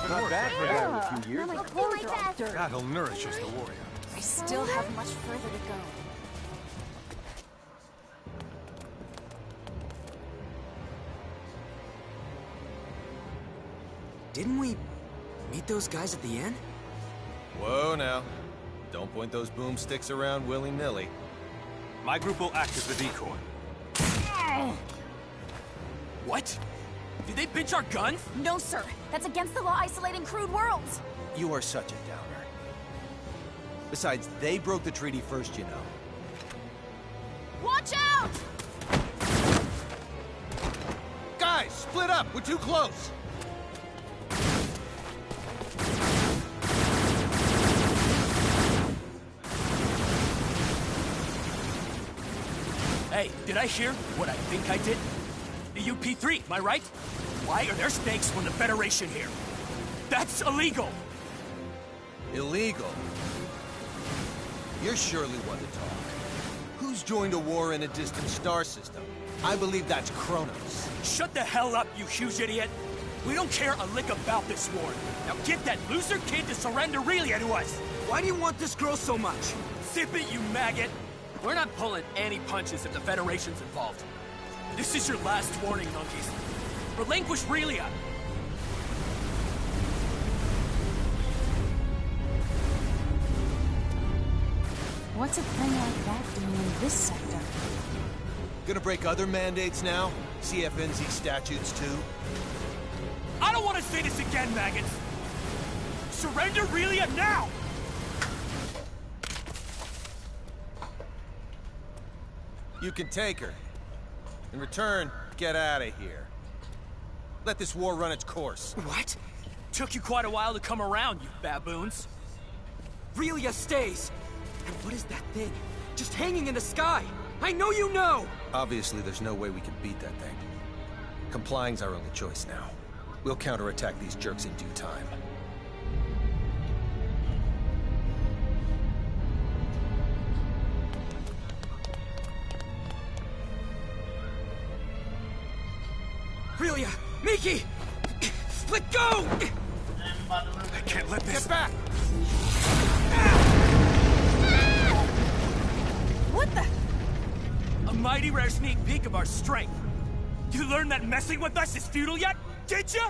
Not bad for a guy with a few years. Battle nourishes the warrior. I still have much further to go. Didn't we meet those guys at the inn? Whoa now. Don't point those boomsticks around willy-nilly. My group will act as the decoy. What? Did they pinch our guns? No, sir. That's against the law isolating crude worlds. You are such a downer. Besides, they broke the treaty first, you know. Watch out! Guys, split up! We're too close! Hey, did I hear what I think I did? The UP3, am I right? Why are there stakes from the Federation here? That's illegal! Illegal? You're surely one to talk. Who's joined a war in a distant star system? I believe that's Kronos. Shut the hell up, you huge idiot! We don't care a lick about this war. Now get that loser kid to surrender Relia to us! Why do you want this girl so much? Zip it, you maggot! We're not pulling any punches if the Federation's involved. This is your last warning, monkeys. Relinquish Relia! What's a thing like that doing in this sector? Gonna break other mandates now? CFNZ statutes too? I don't want to say this again, maggots! Surrender Relia now! You can take her. In return, get out of here. Let this war run its course. What? Took you quite a while to come around, you baboons. Relia stays! And what is that thing? Just hanging in the sky! I know you know! Obviously, there's no way we can beat that thing. Complying's our only choice now. We'll counterattack these jerks in due time. Relia! Miki! Let go! I can't let this... Get back! What the? A mighty rare sneak peek of our strength. You learned that messing with us is futile yet? Did ya?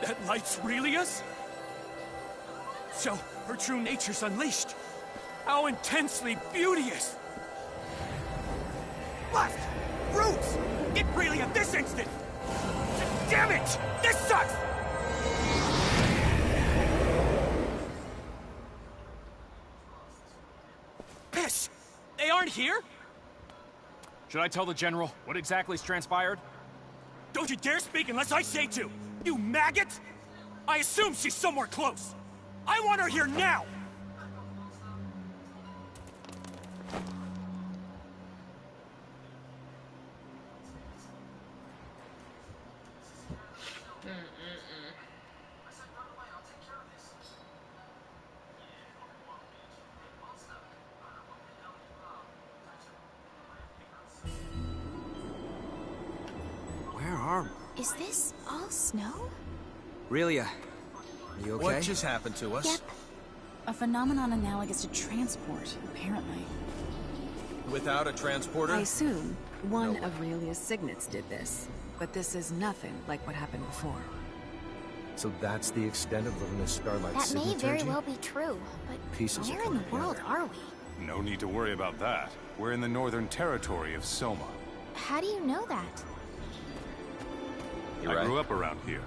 That light's Relia's? So, her true nature's unleashed. How intensely beauteous! Left! Roots! Get Relia this instant! Damn it! This sucks! here? Should I tell the General what exactly's transpired? Don't you dare speak unless I say to! You maggot! I assume she's somewhere close! I want her here now! Where are we? Is this all snow? Aurelia, are you okay? What just happened to us? Yep. A phenomenon analogous to transport, apparently. Without a transporter? I assume one of Aurelia's signets did this, but this is nothing like what happened before. So that's the extent of Luna Starlight's That may signaturgy? very well be true, but Pieces where are in the coming world together. are we? No need to worry about that. We're in the northern territory of Soma. How do you know that? I grew up around here.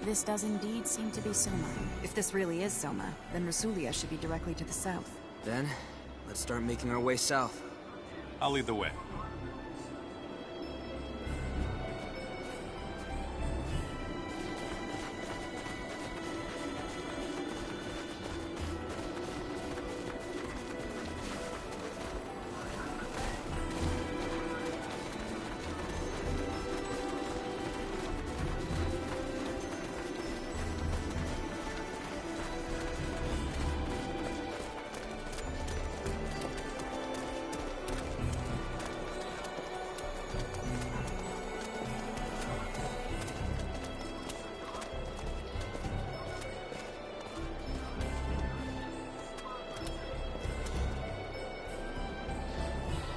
This does indeed seem to be Soma. If this really is Soma, then Rasulia should be directly to the south. Then, let's start making our way south. I'll lead the way.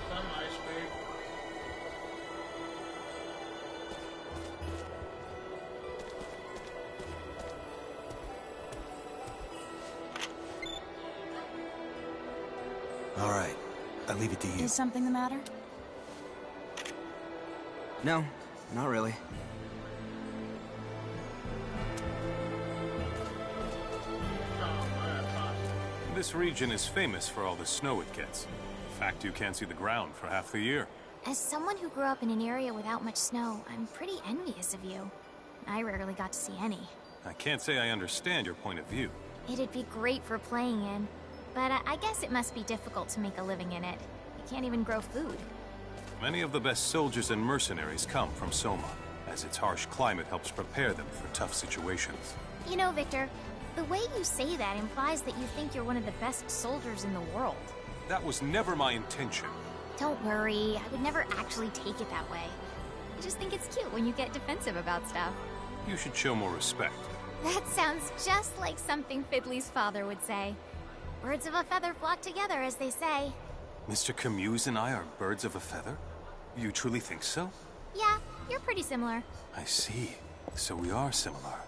Somebody speak. All right. I leave it to you. Is something the matter? No, not really. This region is famous for all the snow it gets. In fact, you can't see the ground for half the year. As someone who grew up in an area without much snow, I'm pretty envious of you. I rarely got to see any. I can't say I understand your point of view. It'd be great for playing in, but I guess it must be difficult to make a living in it. You can't even grow food. Many of the best soldiers and mercenaries come from Soma, as its harsh climate helps prepare them for tough situations. You know, Victor, the way you say that implies that you think you're one of the best soldiers in the world. That was never my intention. Don't worry, I would never actually take it that way. I just think it's cute when you get defensive about stuff. You should show more respect. That sounds just like something Fiddly's father would say. Birds of a feather flock together, as they say. Mr. Camus and I are birds of a feather? You truly think so? Yeah, you're pretty similar. I see. So we are similar.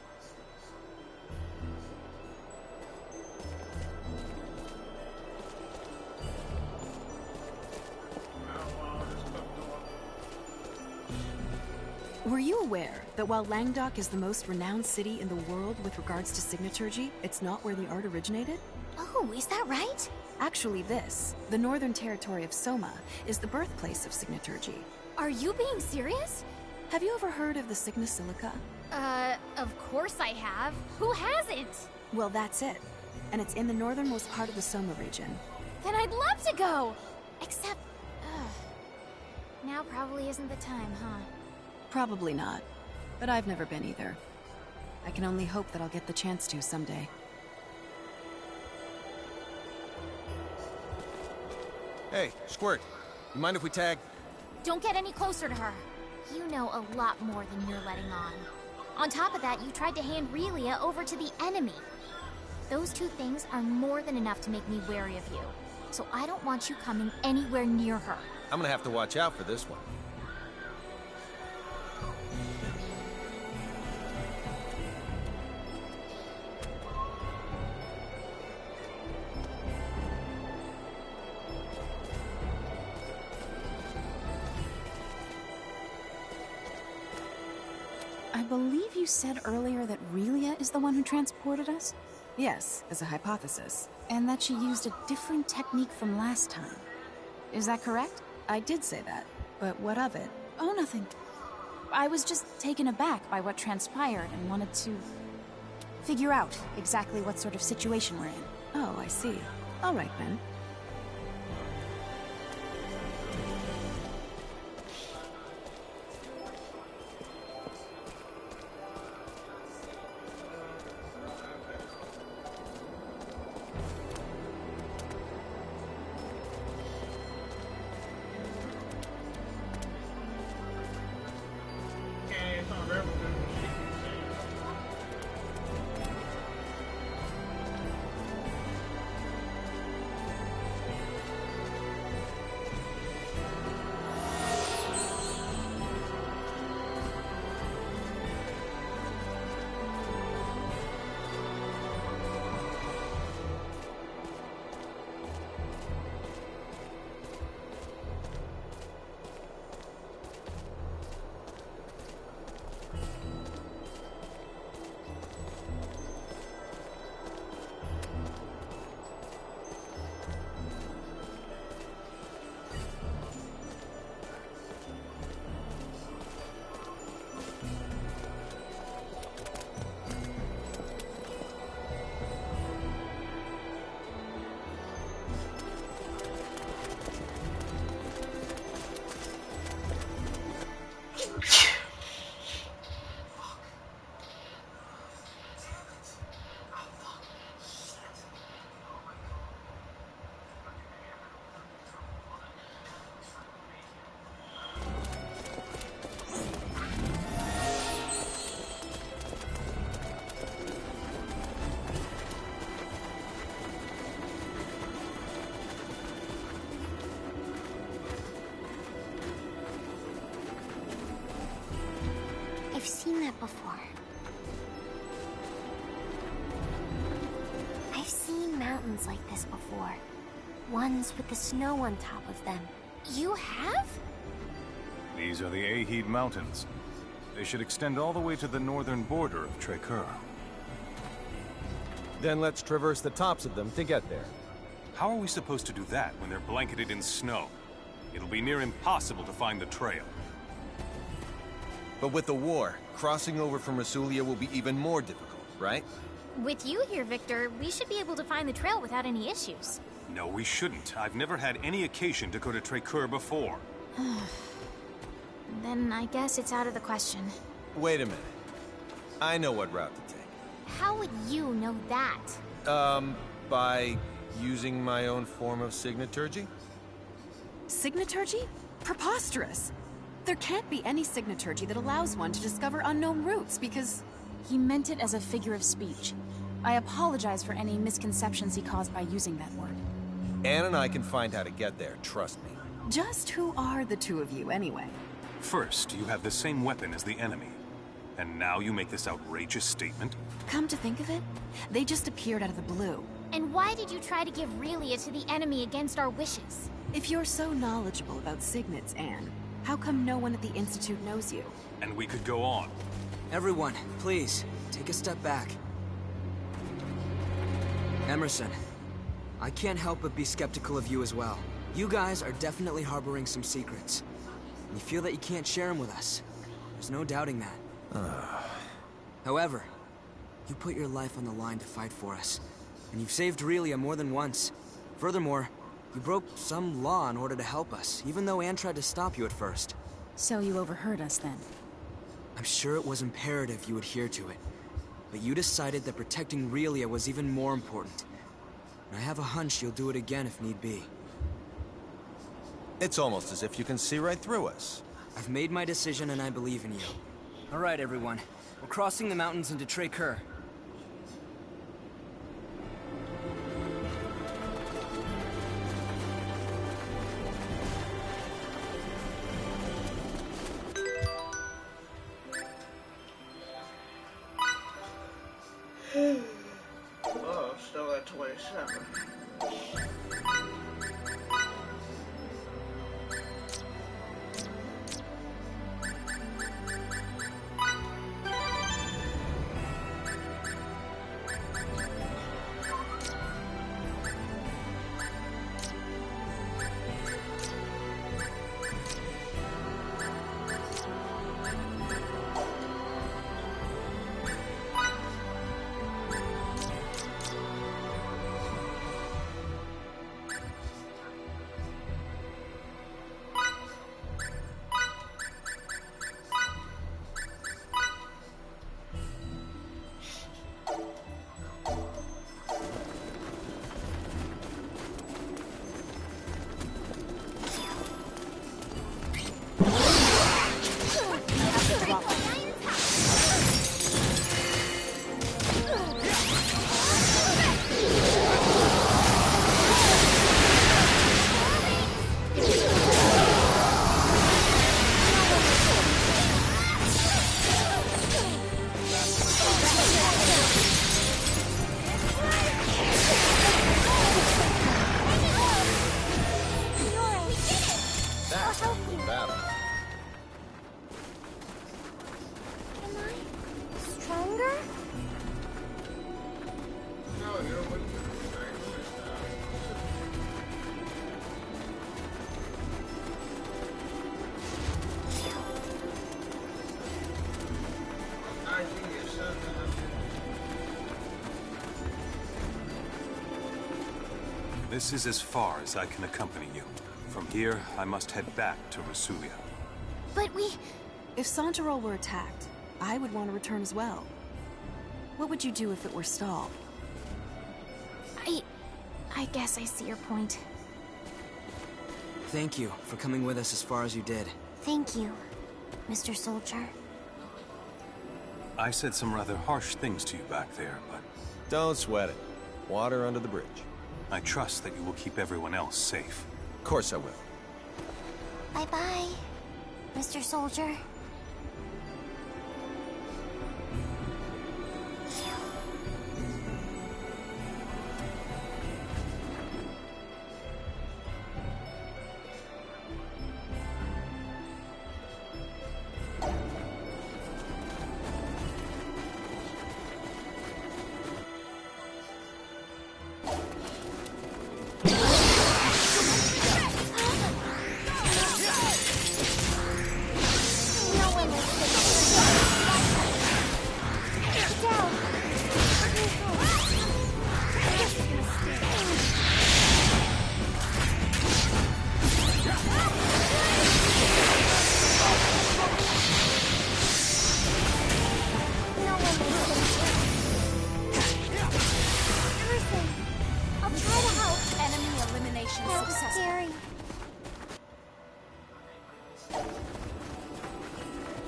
Were you aware that while Langdok is the most renowned city in the world with regards to signaturgy, it's not where the art originated? Oh, is that right? Actually this, the northern territory of Soma, is the birthplace of signaturgy. Are you being serious? Have you ever heard of the Signa Silica? Of course I have. Who hasn't? Well, that's it. And it's in the northernmost part of the Soma region. Then I'd love to go! Except, now probably isn't the time, huh? Probably not. But I've never been either. I can only hope that I'll get the chance to someday. Hey, Squirt. You mind if we tag? Don't get any closer to her. You know a lot more than you're letting on. On top of that, you tried to hand Relia over to the enemy. Those two things are more than enough to make me wary of you. So I don't want you coming anywhere near her. I'm gonna have to watch out for this one. I believe you said earlier that Relia is the one who transported us? Yes, as a hypothesis. And that she used a different technique from last time. Is that correct? I did say that, but what of it? Oh, nothing. I was just taken aback by what transpired and wanted to figure out exactly what sort of situation we're in. Oh, I see. All right, then. I've seen that before. I've seen mountains like this before. Ones with the snow on top of them. You have? These are the Ahid Mountains. They should extend all the way to the northern border of Trécur. Then let's traverse the tops of them to get there. How are we supposed to do that when they're blanketed in snow? It'll be near impossible to find the trail. But with the war, crossing over from Rasulia will be even more difficult, right? With you here, Victor, we should be able to find the trail without any issues. No, we shouldn't. I've never had any occasion to go to Trécur before. Then I guess it's out of the question. Wait a minute. I know what route to take. How would you know that? By using my own form of signaturgy? Signaturgy? Preposterous! There can't be any signaturgy that allows one to discover unknown routes, because... He meant it as a figure of speech. I apologize for any misconceptions he caused by using that word. Anne and I can find how to get there, trust me. Just who are the two of you, anyway? First, you have the same weapon as the enemy. And now you make this outrageous statement? Come to think of it, they just appeared out of the blue. And why did you try to give Relia to the enemy against our wishes? If you're so knowledgeable about signets, Anne, how come no one at the Institute knows you? And we could go on. Everyone, please, take a step back. Emerson, I can't help but be skeptical of you as well. You guys are definitely harboring some secrets. You feel that you can't share them with us. There's no doubting that. However, you put your life on the line to fight for us. And you've saved Relia more than once. Furthermore, you broke some law in order to help us, even though Anne tried to stop you at first. So you overheard us then? I'm sure it was imperative you adhere to it. But you decided that protecting Relia was even more important. And I have a hunch you'll do it again if need be. It's almost as if you can see right through us. I've made my decision and I believe in you. All right, everyone. We're crossing the mountains into Trécur. Oh, still at 27. This is as far as I can accompany you. From here, I must head back to Rasulia. But we... If Santarol were attacked, I would want to return as well. What would you do if it were Stahl? I guess I see your point. Thank you for coming with us as far as you did. Thank you, Mr. Soldier. I said some rather harsh things to you back there, but... Don't sweat it. Water under the bridge. I trust that you will keep everyone else safe. Of course I will. Bye-bye, Mr. Soldier.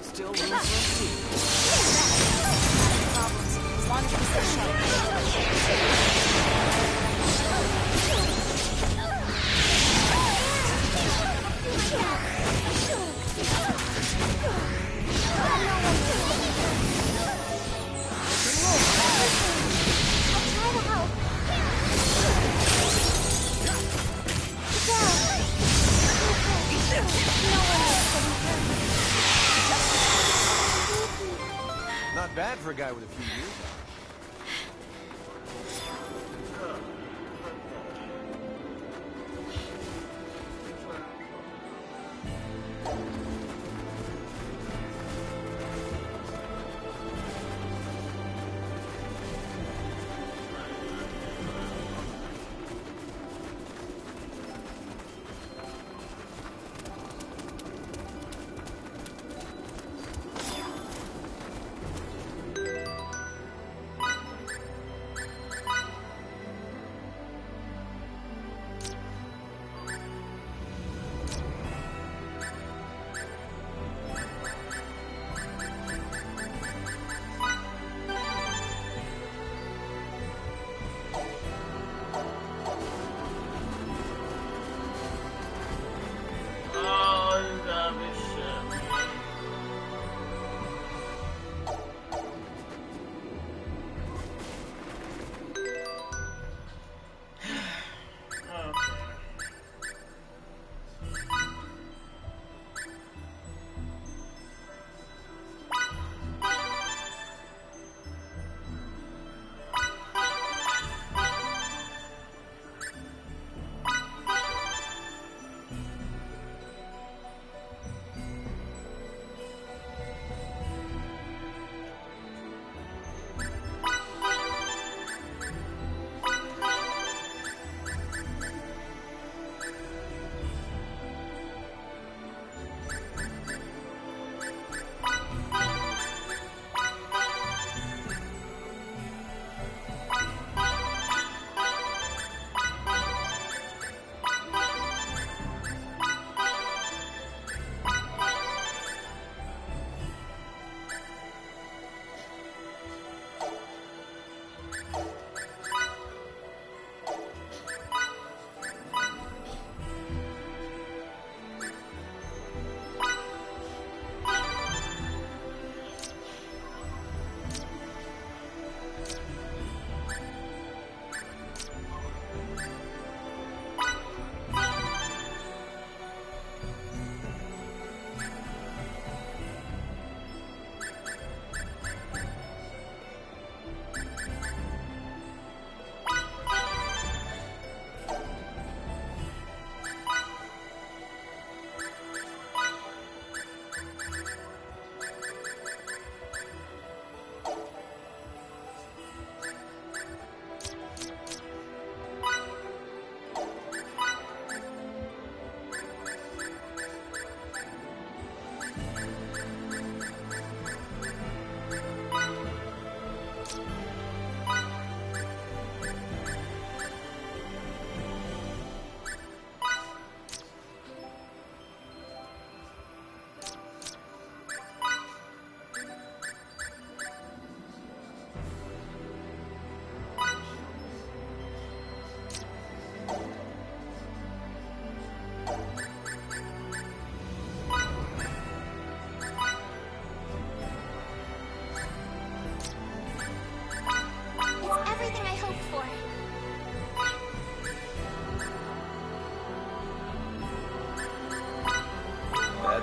Still room for improvement. Problems, as long as we stay sharp. Not bad for a guy with a few years.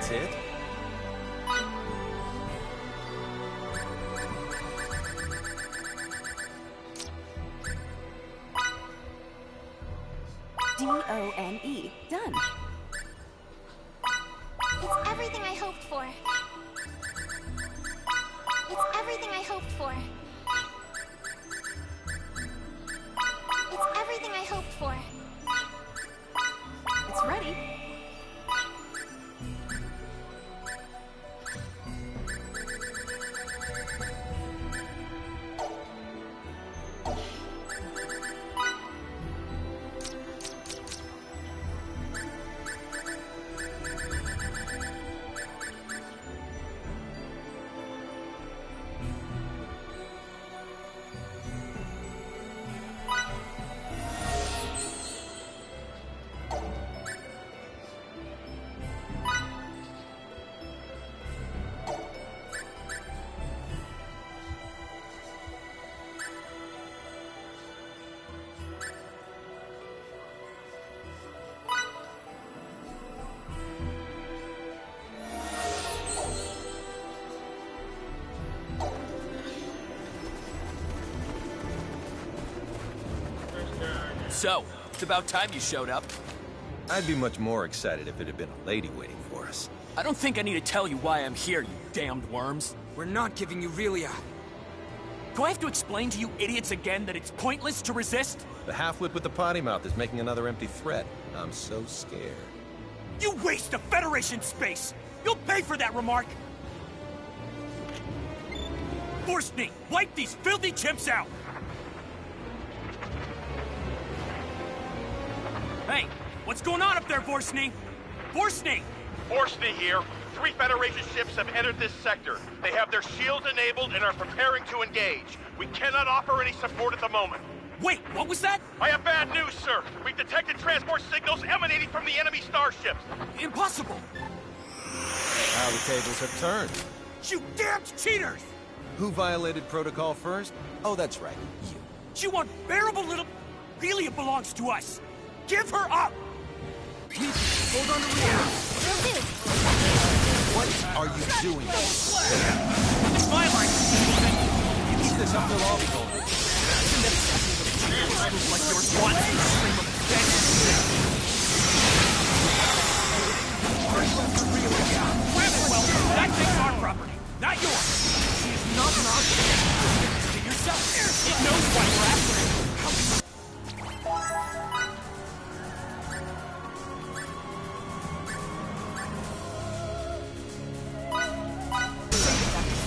That's it? D-O-N-E. Done. It's everything I hoped for. It's everything I hoped for. It's everything I hoped for. It's ready. So, it's about time you showed up. I'd be much more excited if it had been a lady waiting for us. I don't think I need to tell you why I'm here, you damned worms. We're not giving you Relia. Do I have to explain to you idiots again that it's pointless to resist? The half-wit with the potty mouth is making another empty threat. I'm so scared. You waste the Federation space! You'll pay for that remark! Forstny, wipe these filthy chimps out! Hey, what's going on up there, Forstny? Forstny! Forstny here. 3 Federation ships have entered this sector. They have their shields enabled and are preparing to engage. We cannot offer any support at the moment. Wait, what was that? I have bad news, sir. We've detected transport signals emanating from the enemy starships. Impossible! How the tables have turned. You damned cheaters! Who violated protocol first? Oh, that's right, you. You unbearable little... Relia belongs to us! Give her up! Hold on to Relia. What are you doing? It's my life! Keep this up, they'll all be going. Like yours once, you stream of dead. Grab it, well, that thing's our property, not yours. She's not an object. To yourself. It knows why we're after it.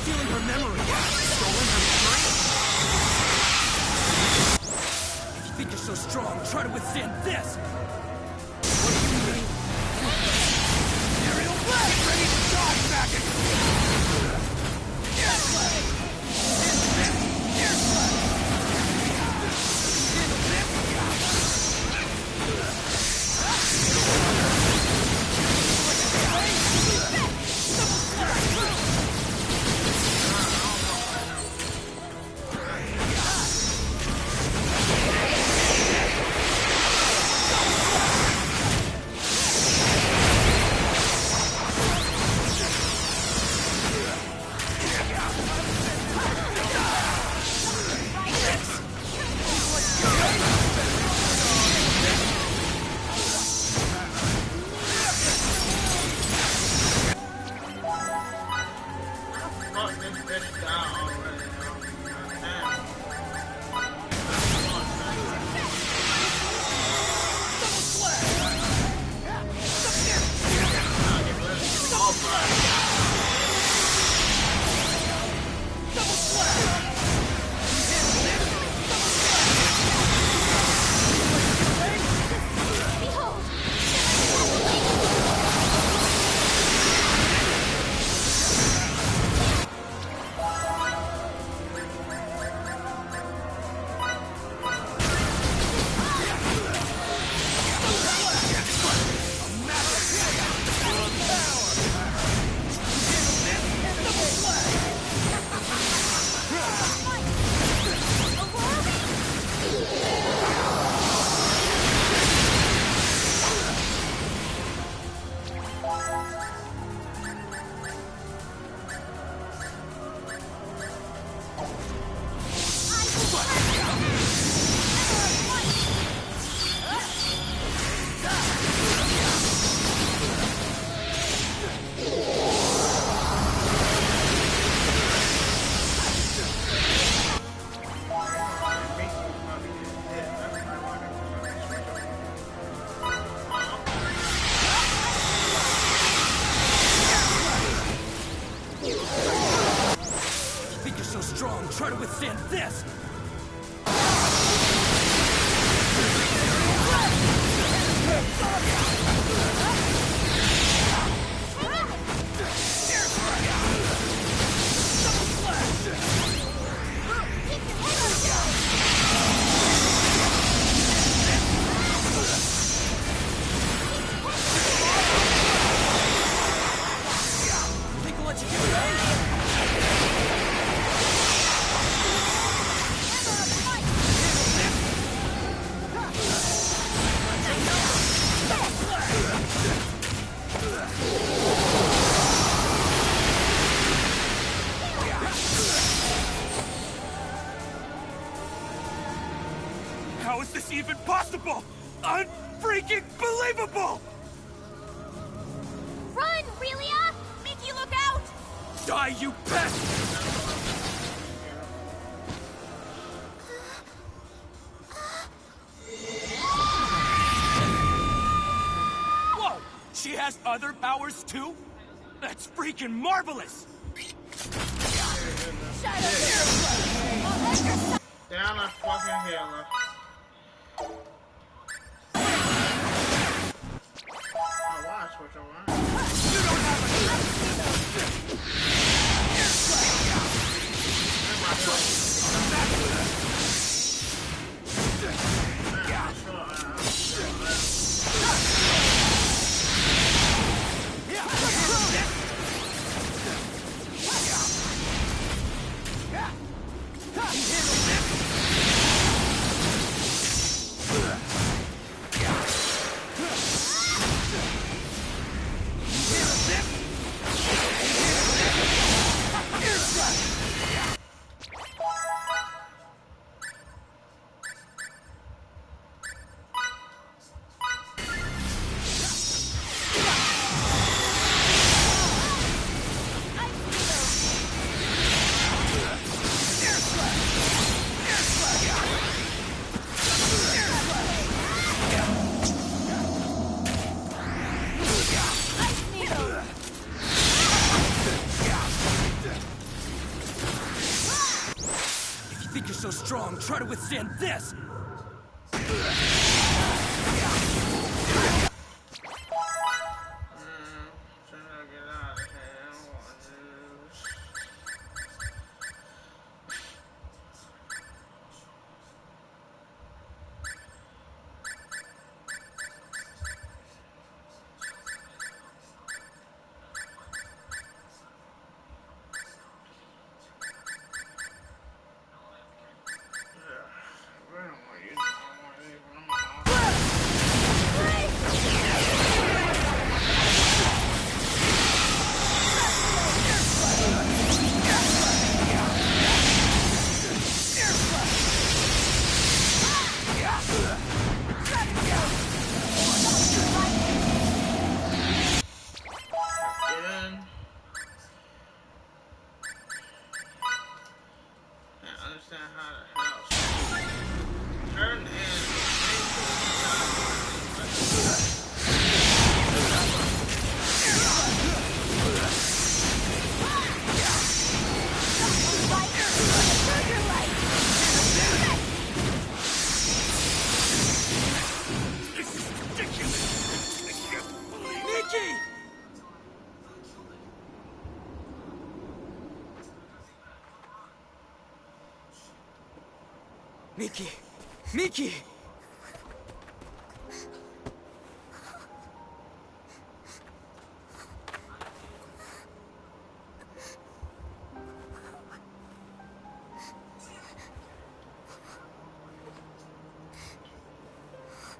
Stealing her memory. Stolen her memory? If you think you're so strong, try to withstand this. What do you mean? Aerial blast! Get ready to dodge, maggot! Air blast! Air blast! try to withstand this! How is this even possible? Unfreaking believable! Run, Relia! Mickey, look out! Die, you pest! Whoa! She has other powers too? That's freaking marvelous! Down a fucking hill. Oh, watch what you're wearing. You don't have so strong, try to withstand this! Miki! Miki!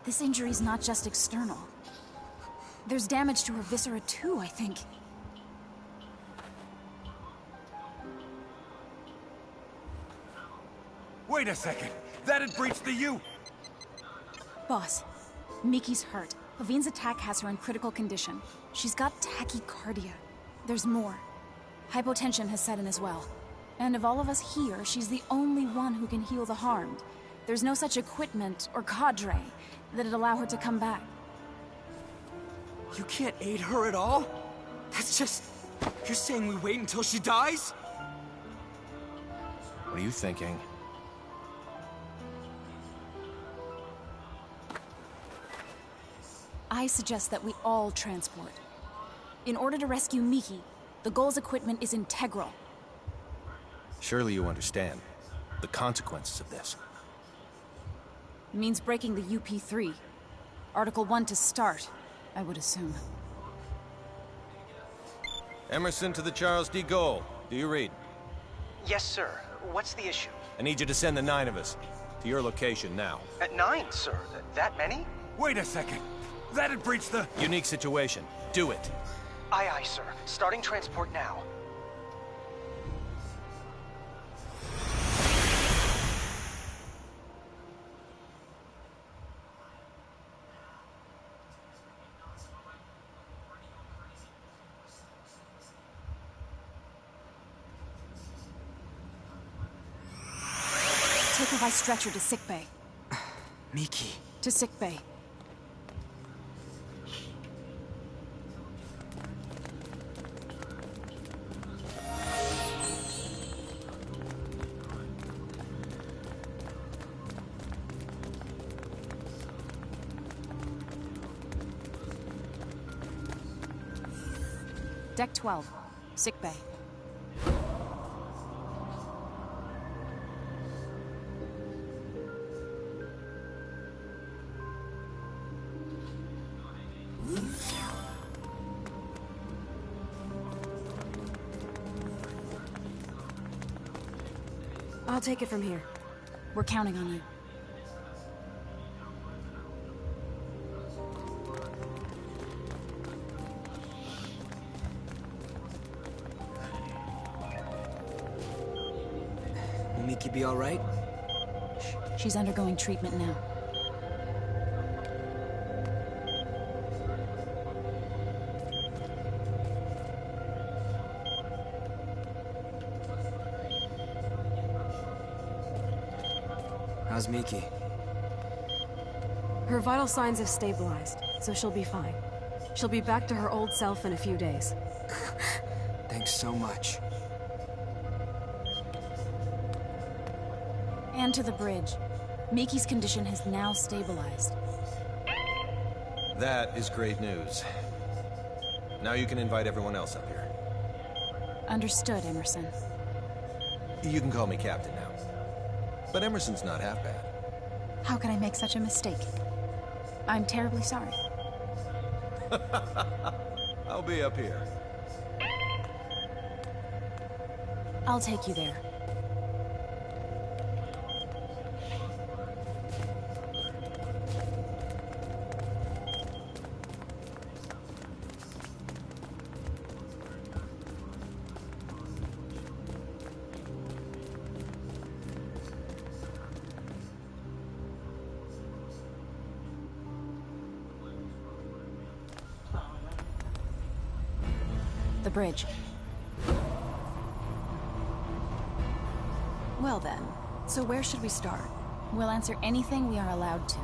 This injury's not just external. There's damage to her viscera too, I think. Wait a second! That had breached the U! Boss, Miki's hurt. Levine's attack has her in critical condition. She's got tachycardia. There's more. Hypotension has set in as well. And of all of us here, she's the only one who can heal the harmed. There's no such equipment or cadre that'd allow her to come back. You can't aid her at all? That's just... You're saying we wait until she dies? What are you thinking? I suggest that we all transport. In order to rescue Miki, the Gull's equipment is integral. Surely you understand the consequences of this. It means breaking the UP3. Article 1 to start, I would assume. Emerson to the Charles D. Gaulle. Do you read? Yes, sir. What's the issue? I need you to send the 9 of us to your location now. At 9, sir. That many? Wait a second. That'd breach the... Unique situation. Do it. Aye, aye, sir. Starting transport now. Take her by stretcher to sickbay. Miki. To sickbay. Deck 12. Sickbay. I'll take it from here. We're counting on you. Will Miki be all right? She's undergoing treatment now. How's Miki? Her vital signs have stabilized, so she'll be fine. She'll be back to her old self in a few days. Thanks so much. And to the bridge. Miki's condition has now stabilized. That is great news. Now you can invite everyone else up here. Understood, Emerson. You can call me Captain now. But Emerson's not half bad. How could I make such a mistake? I'm terribly sorry. I'll be up here. I'll take you there. The bridge. Well then, so where should we start? We'll answer anything we are allowed to.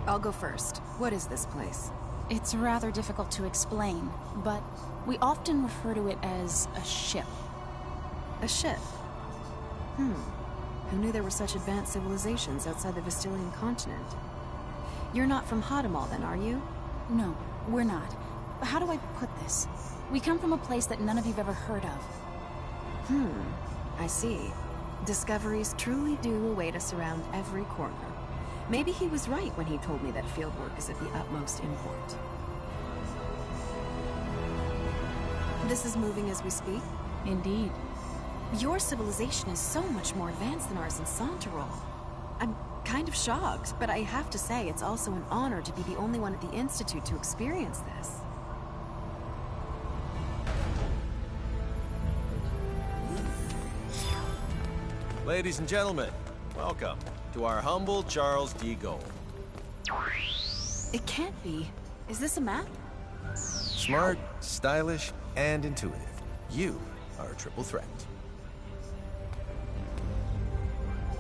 I'll go first. What is this place? It's rather difficult to explain, but we often refer to it as a ship. A ship? Who knew there were such advanced civilizations outside the Vestilian continent? You're not from Hadamal then, are you? No, we're not. How do I put this? We come from a place that none of you've ever heard of. I see. Discoveries truly do await us around every corner. Maybe he was right when he told me that fieldwork is of the utmost import. This is moving as we speak? Indeed. Your civilization is so much more advanced than ours in Santarol. I'm kind of shocked, but I have to say it's also an honor to be the only one at the Institute to experience this. Ladies and gentlemen, welcome to our humble Charles D. Gaulle. It can't be. Is this a map? Smart, stylish, and intuitive. You are a triple threat.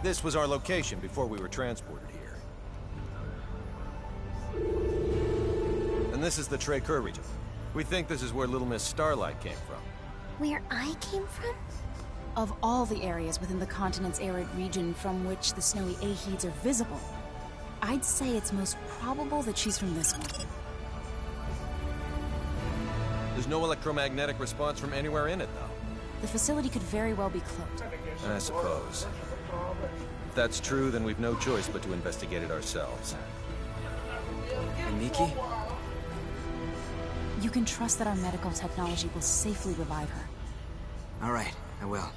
This was our location before we were transported here. And this is the Trey-Kerr region. We think this is where Little Miss Starlight came from. Where I came from? Of all the areas within the continent's arid region from which the snowy Aheeds are visible, I'd say it's most probable that she's from this one. There's no electromagnetic response from anywhere in it, though. The facility could very well be closed. I suppose. If that's true, then we've no choice but to investigate it ourselves. And Miki? You can trust that our medical technology will safely revive her. All right, I will.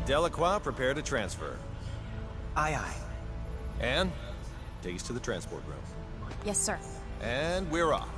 Delacroix, prepare to transfer. Aye, aye. Anne, take us to the transport room. Yes, sir. And we're off.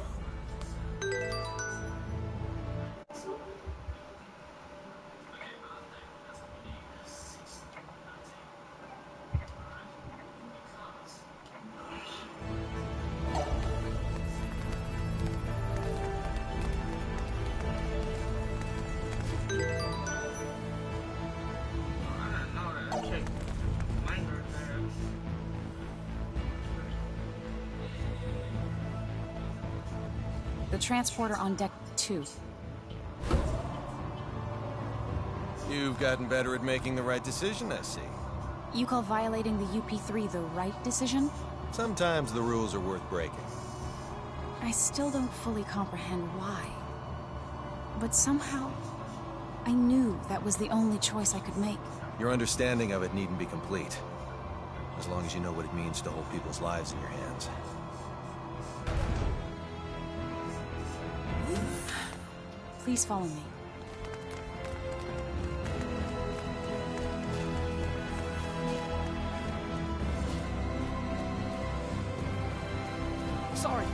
The transporter on deck 2. You've gotten better at making the right decision, I see. You call violating the UP3 the right decision? Sometimes the rules are worth breaking. I still don't fully comprehend why. But somehow, I knew that was the only choice I could make. Your understanding of it needn't be complete. As long as you know what it means to hold people's lives in your hands. Please follow me. Sorry.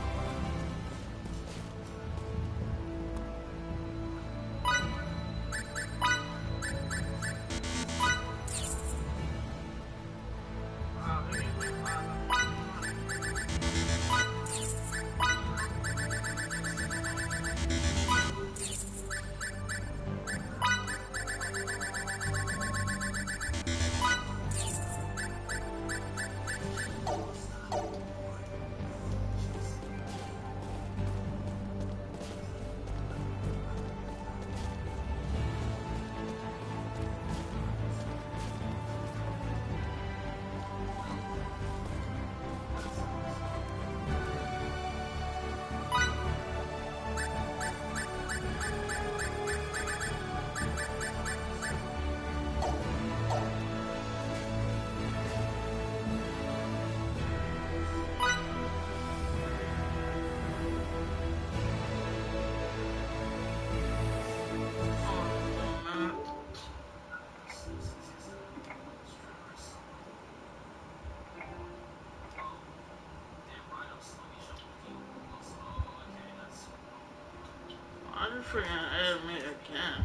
I just freaking added me again.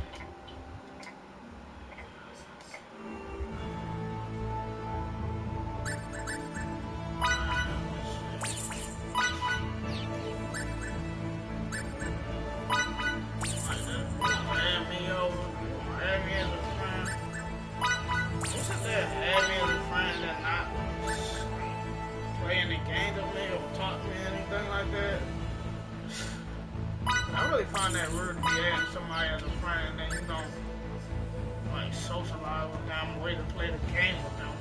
Add me over. Add me as a friend. What's it there? Add me as a friend and not play any games with me or talk to me or anything like that. I really find that rude to be adding somebody as a friend and then you don't like socialize with them, wait to play the game with them.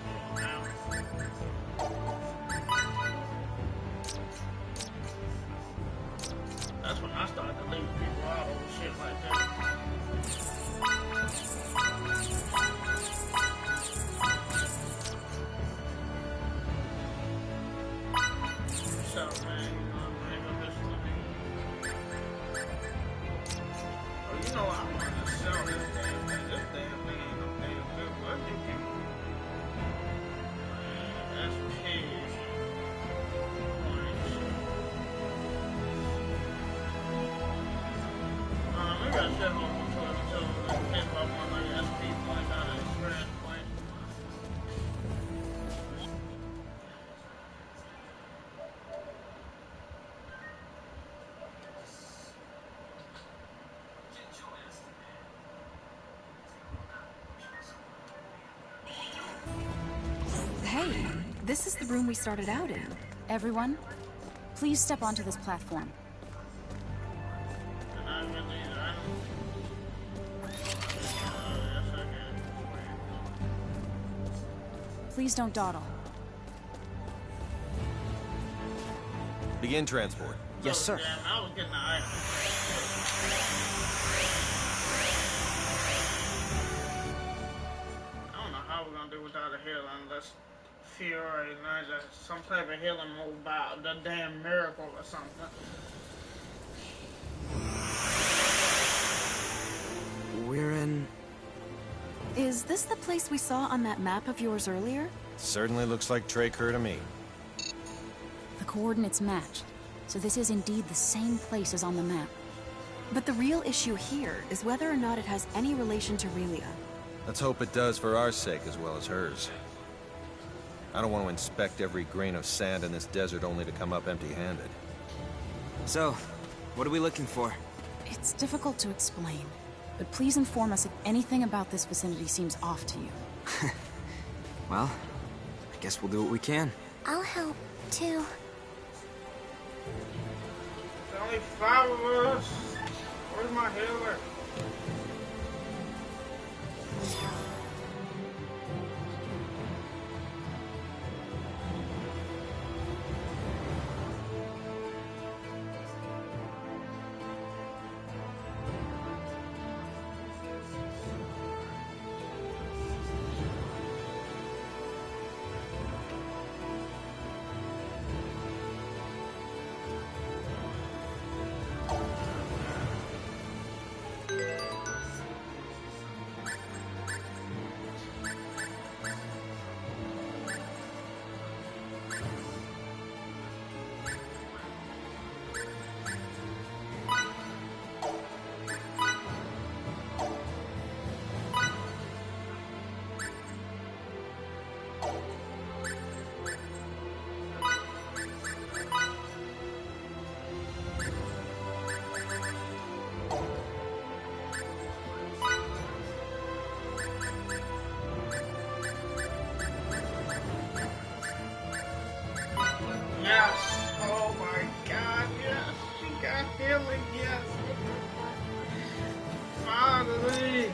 That's when I started to leave people out over shit like that. So man, you know, this for me. You know I want to sell this damn thing. This damn thing ain't no damn good. What you can? That's pig. Maybe I should hold on to it until I think about one like SP point out of experience point. Hey, this is the room we started out in. Everyone, please step onto this platform. Please don't dawdle. Begin transport. Yes, sir. Damn, I was getting the item. I don't know how we're gonna do without a healer unless Fiore learns some type of healing move by the damn miracle or something. We're in... Is this the place we saw on that map of yours earlier? Certainly looks like Traker to me. The coordinates match, so this is indeed the same place as on the map. But the real issue here is whether or not it has any relation to Relia. Let's hope it does for our sake as well as hers. I don't want to inspect every grain of sand in this desert only to come up empty-handed. So, what are we looking for? It's difficult to explain, but please inform us if anything about this vicinity seems off to you. Well, I guess we'll do what we can. I'll help, too. There's only 5 of us. Where's my healer? Yes! Oh my god, yes! She got healing, yes! Finally!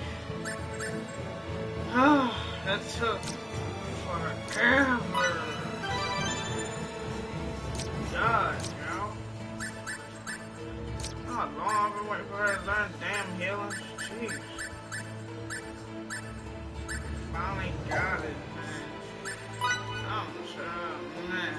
Ah, that took forever! God, you know? How long I've been waiting for her to learn damn healing? Jeez. Finally got it, man. I'm sure, man.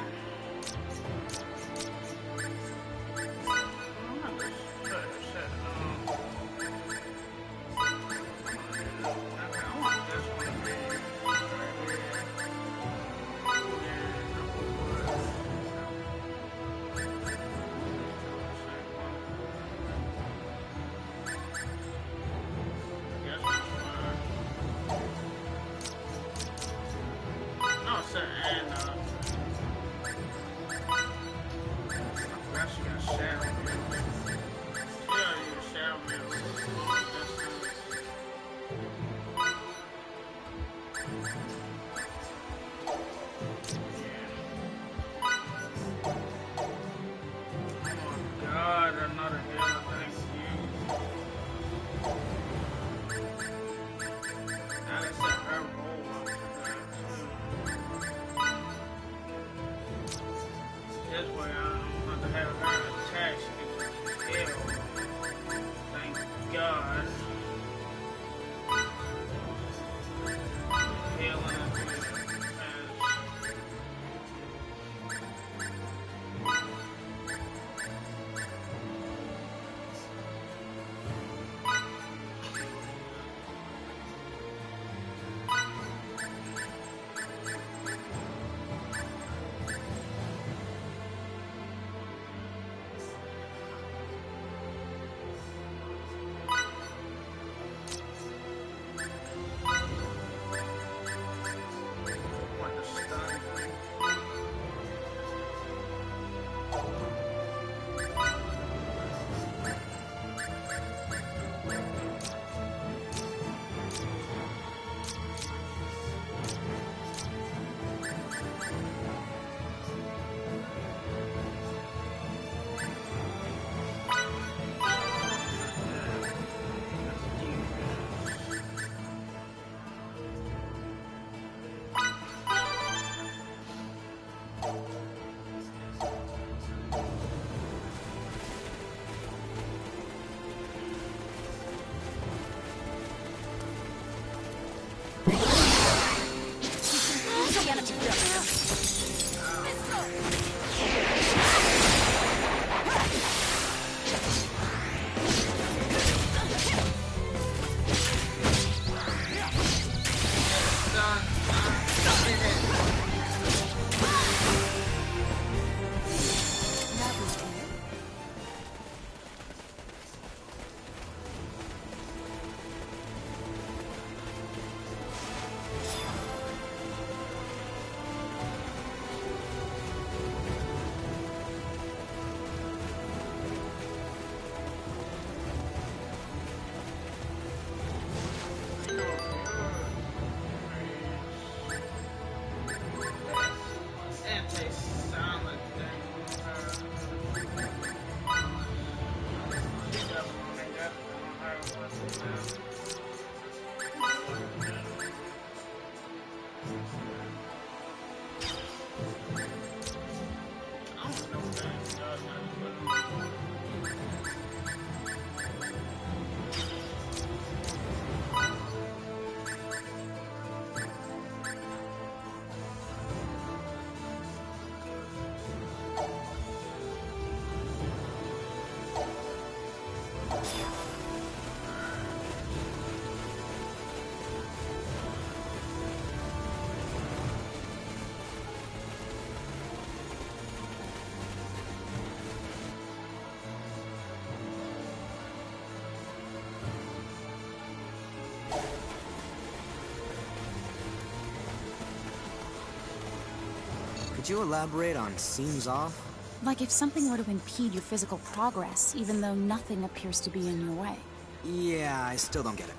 Could you elaborate on seems off? Like if something were to impede your physical progress, even though nothing appears to be in your way. Yeah, I still don't get it.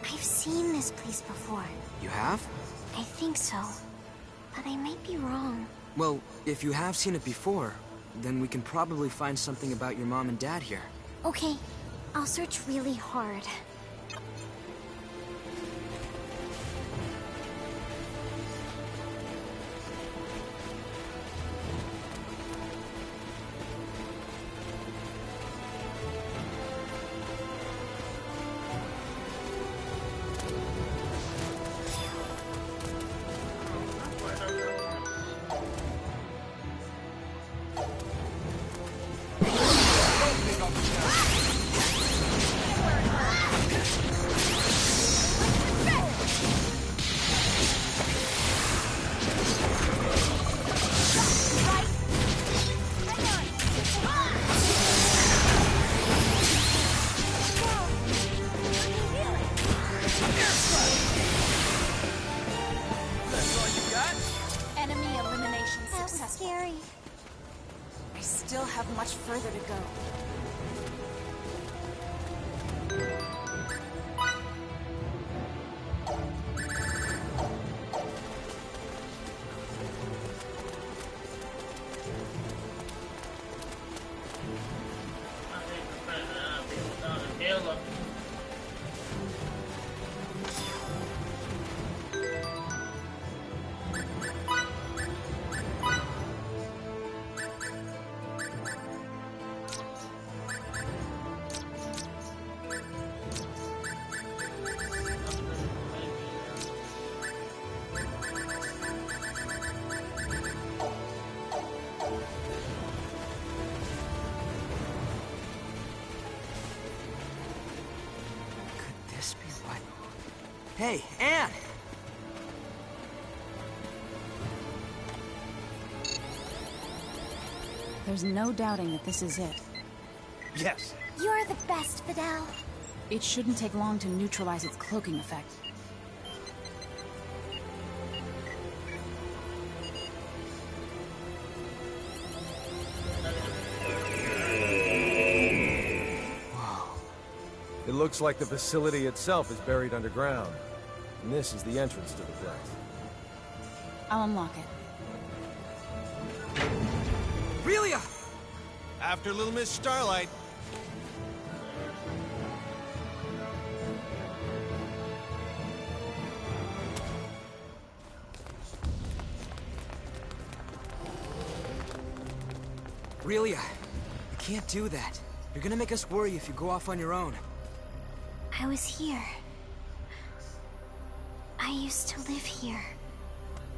I've seen this place before. You have? I think so. But I might be wrong. Well, if you have seen it before, then we can probably find something about your mom and dad here. Okay, I'll search really hard. Much further to go. Hey, Anne! There's no doubting that this is it. Yes. You're the best, Fidel. It shouldn't take long to neutralize its cloaking effect. It looks like the facility itself is buried underground. And this is the entrance to the place. I'll unlock it. Relia! After Little Miss Starlight. Relia, you can't do that. You're gonna make us worry if you go off on your own. I was here. I used to live here.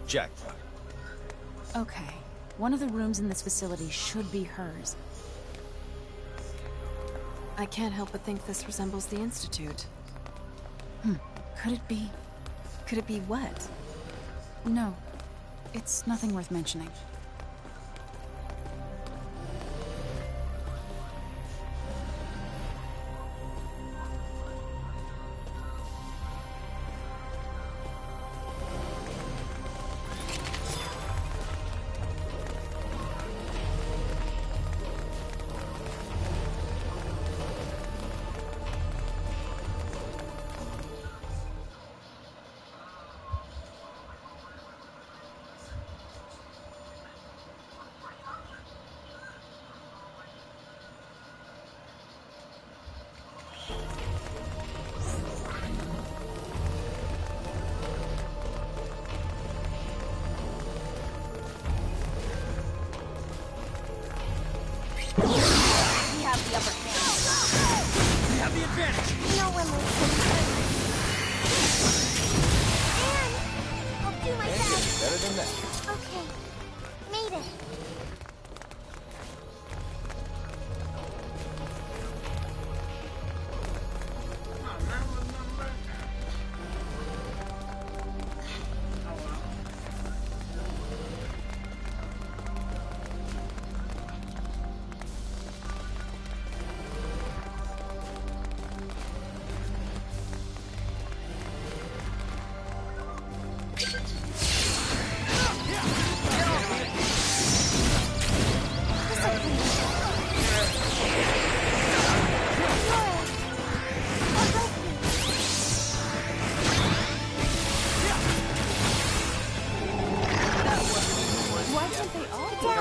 Jackpot. Okay. One of the rooms in this facility should be hers. I can't help but think this resembles the Institute. Could it be? Could it be what? No. It's nothing worth mentioning.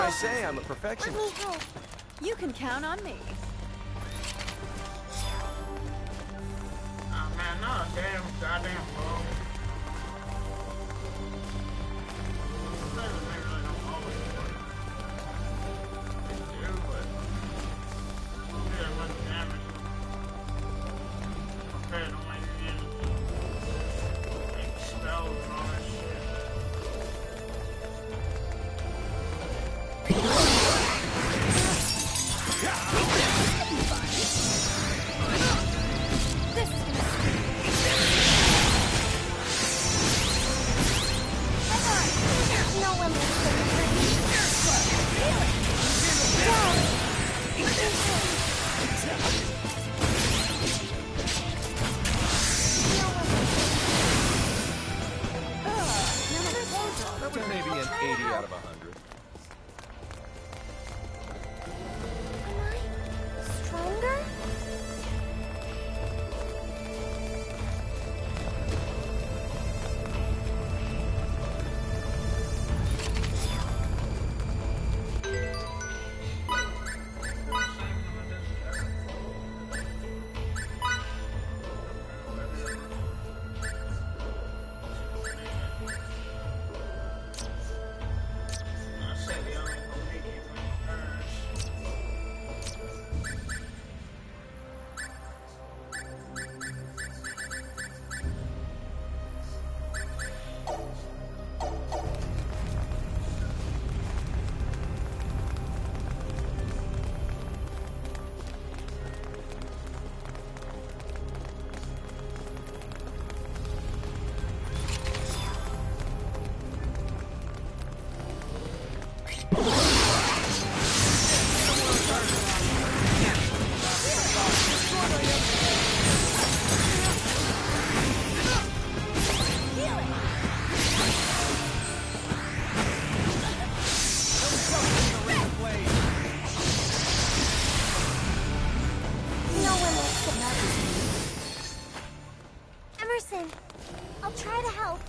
I say, I'm a perfectionist. Let me help. You can count on me. Oh man, no damn goddamn ball. That was maybe an 80 out of 100. Am I stronger? Emerson, I'll try to help.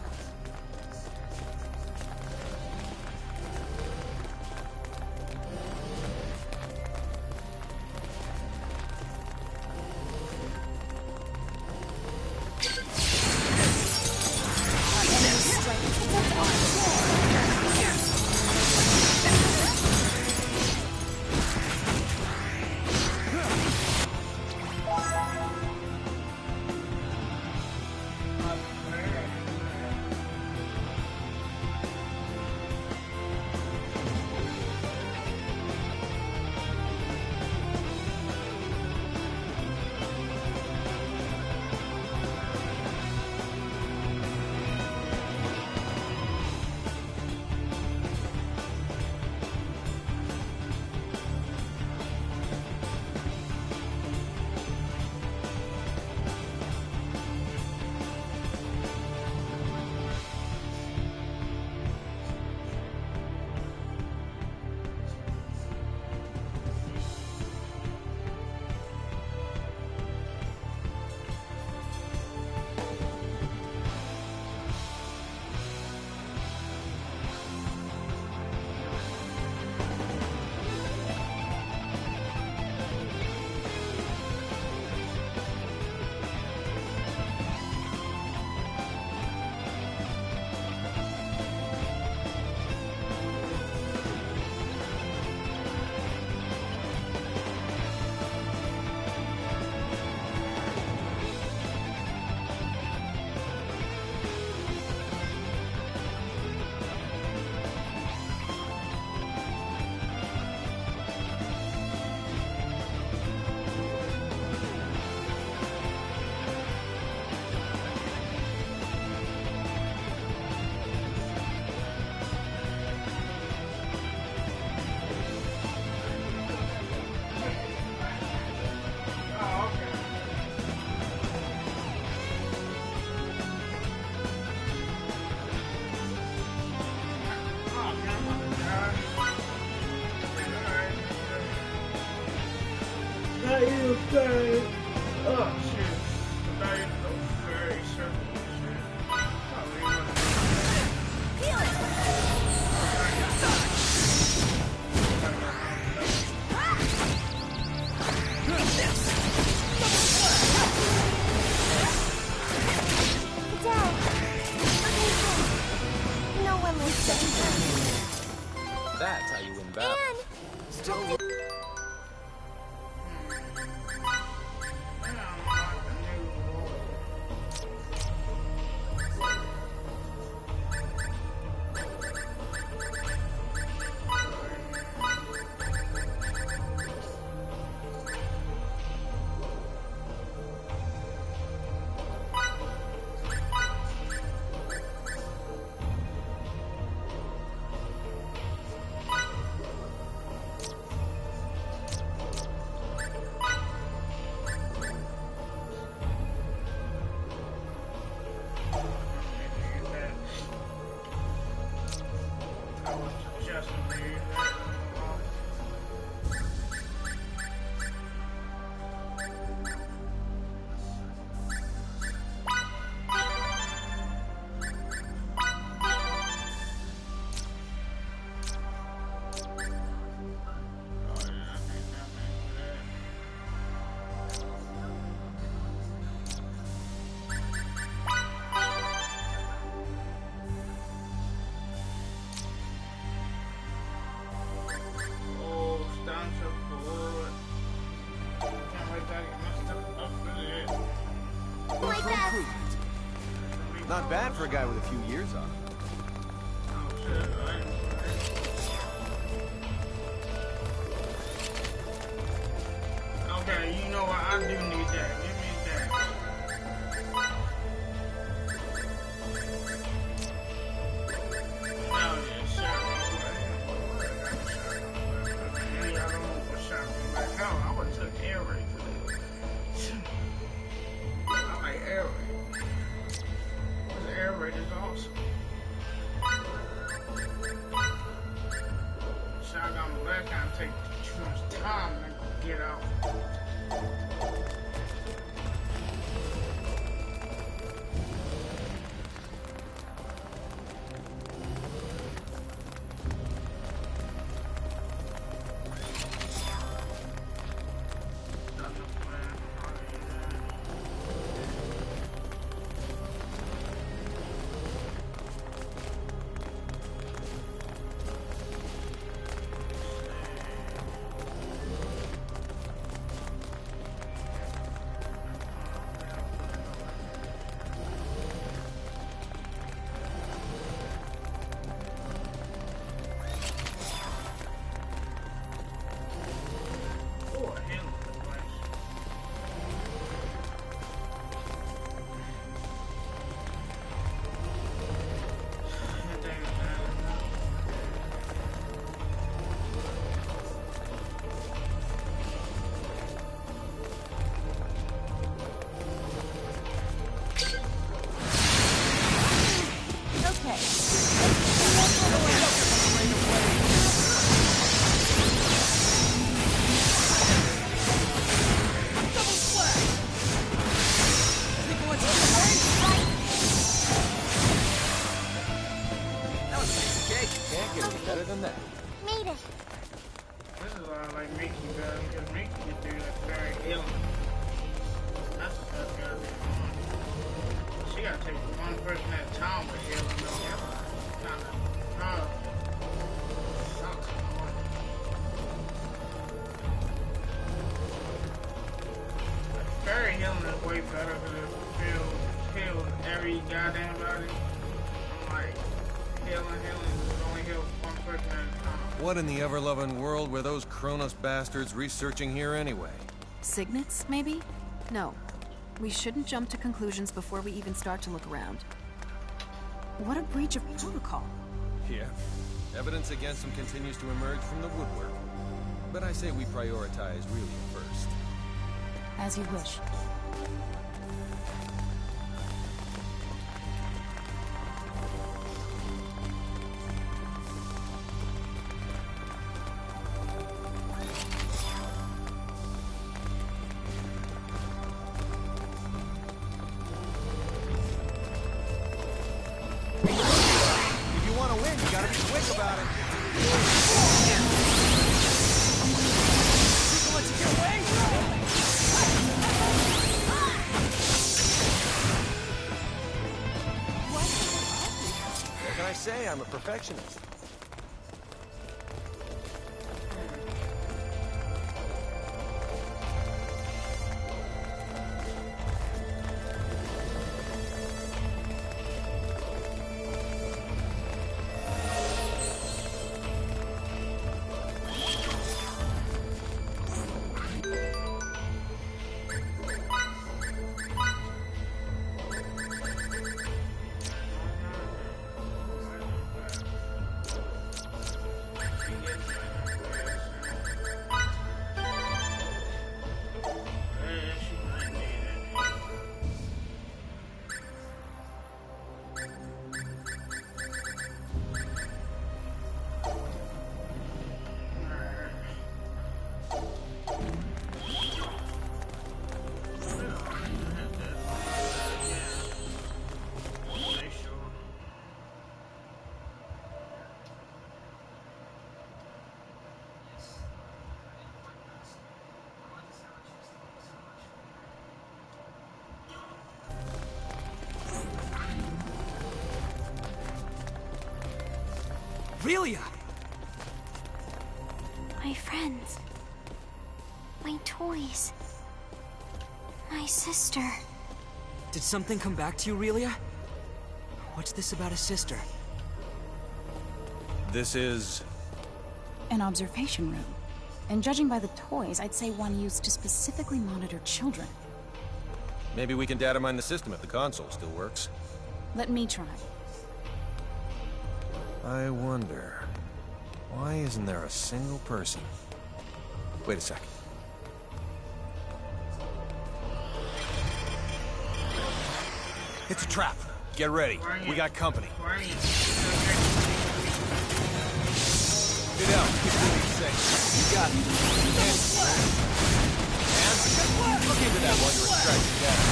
That's how you win battle. Still. Not bad for a guy with a few years on him. Okay, you know what? I do need that. Give me that. Oh, yeah, shotgun. Any other one with shotgun? Like, hell, I would have took air raid for that. I like air raid. Because air raid is awesome. Shotgun black kind of take too much time to get out. Better than that. Made it. This is why I like Mickey better, because Mickey can do that very healing. That's the best goddamn one. She gotta take one person at a time with healing, though. That's kind of hard. Sucks. Fairy healing is way better because it heals every goddamn body. I'm like, healing is only heal one person at a time. What in the ever-loving world were those Kronos bastards researching here anyway? Signets, maybe? No. We shouldn't jump to conclusions before we even start to look around. What a breach of protocol. Yeah. Evidence against him continues to emerge from the woodwork. But I say we prioritize Relia first. As you wish. If you want to win, you gotta be quick about it. People let you get away? can I say? I'm a perfectionist. Aurelia! My friends. My toys. My sister. Did something come back to you, Aurelia? What's this about a sister? This is... An observation room. And judging by the toys, I'd say one used to specifically monitor children. Maybe we can data mine the system if the console still works. Let me try. I wonder... why isn't there a single person? Wait a second. It's a trap. Get ready. We got company. Get out. Get really safe. You got it. And look into that while you're extracting data.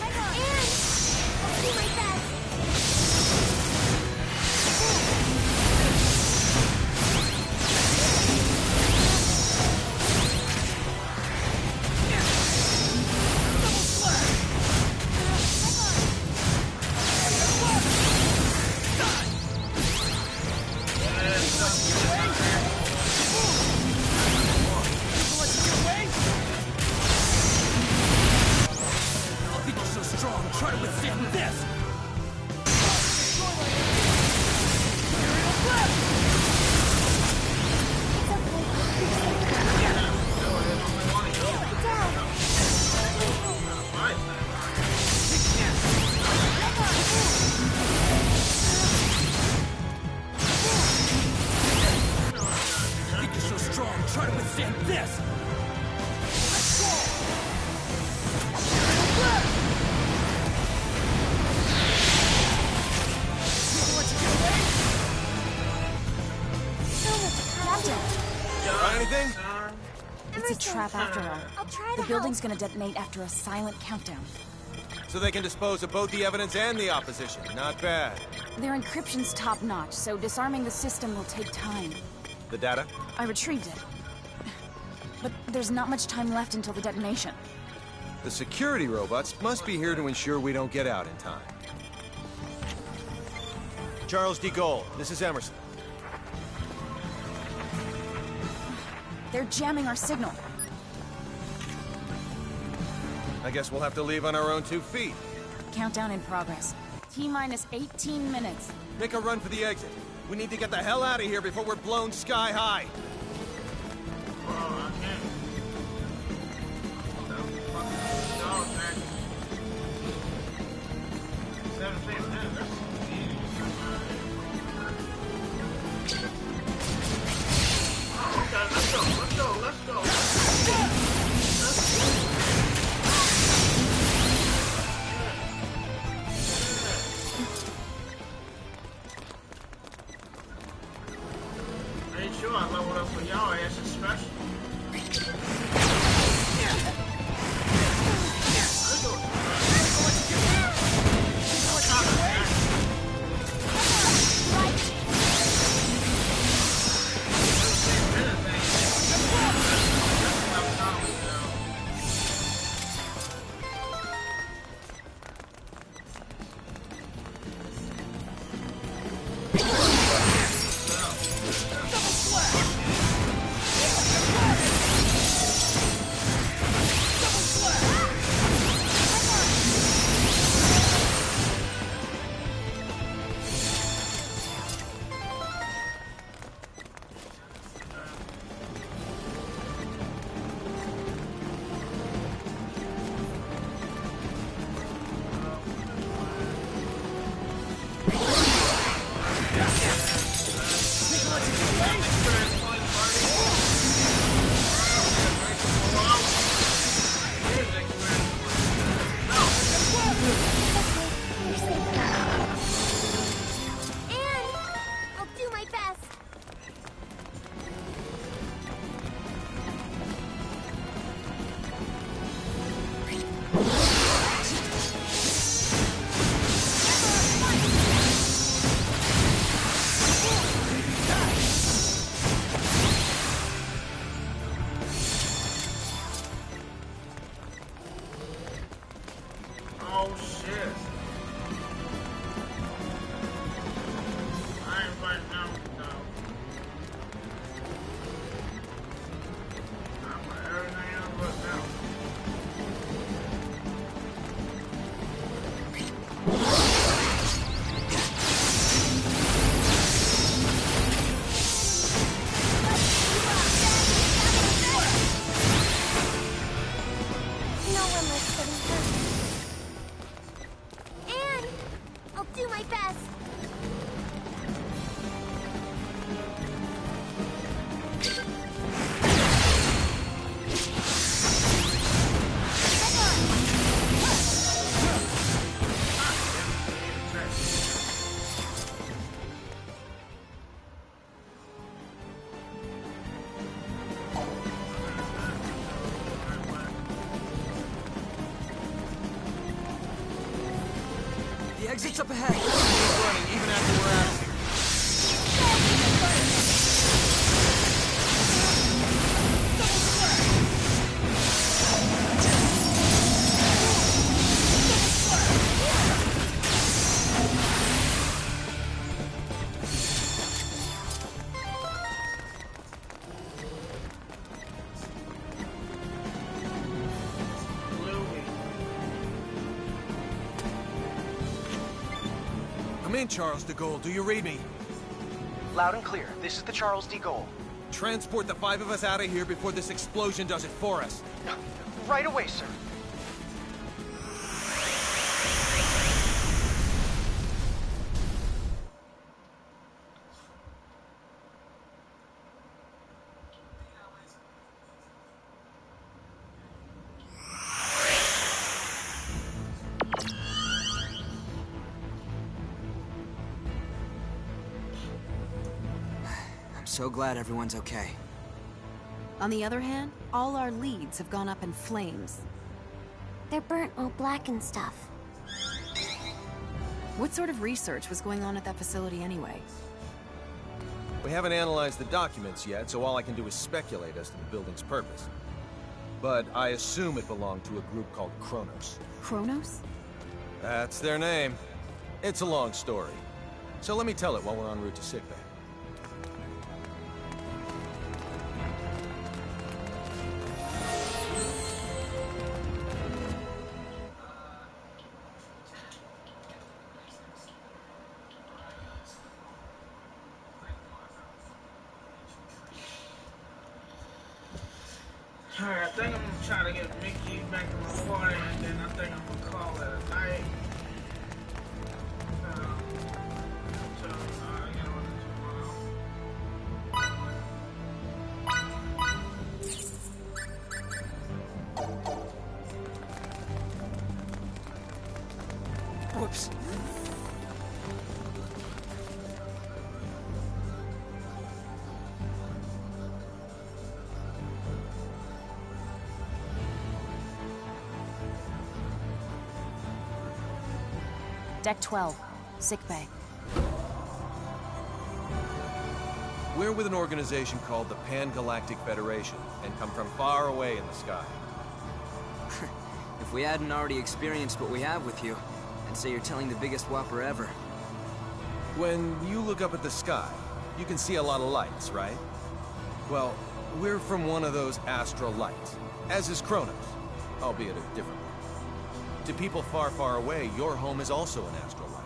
And I'll do my best. Try to withstand this! I think you're so strong. Try to withstand this! Anything? It's a trap after all. I'll try to The building's gonna detonate after a silent countdown. So they can dispose of both the evidence and the opposition. Not bad. Their encryption's top-notch, so disarming the system will take time. The data? I retrieved it. But there's not much time left until the detonation. The security robots must be here to ensure we don't get out in time. Charles D. Gold, this is Emerson. They're jamming our signal. I guess we'll have to leave on our own 2 feet. Countdown in progress. T-minus 18 minutes. Make a run for the exit. We need to get the hell out of here before we're blown sky high. Let's go. I ain't sure I leveled up for y'all ass especially. Exit's up ahead. Keep running, even after we're out of here. Come in, Charles de Gaulle. Do you read me? Loud and clear. This is the Charles de Gaulle. Transport the 5 of us out of here before this explosion does it for us. Right away, sir. So glad everyone's okay. On the other hand, all our leads have gone up in flames. They're burnt all black and stuff. What sort of research was going on at that facility anyway? We haven't analyzed the documents yet, so all I can do is speculate as to the building's purpose. But I assume it belonged to a group called Kronos. Kronos? That's their name. It's a long story. So let me tell it while we're en route to sickbay. Alright, I think I'm gonna try to get Mickey back in my party, and then I think I'm gonna call it a night. You know what, Whoops. Deck 12, sickbay. We're with an organization called the Pan-Galactic Federation, and come from far away in the sky. If we hadn't already experienced what we have with you, I'd say you're telling the biggest whopper ever. When you look up at the sky, you can see a lot of lights, right? Well, we're from one of those astral lights, as is Kronos, albeit a different one. To people far, far away, your home is also an astral light.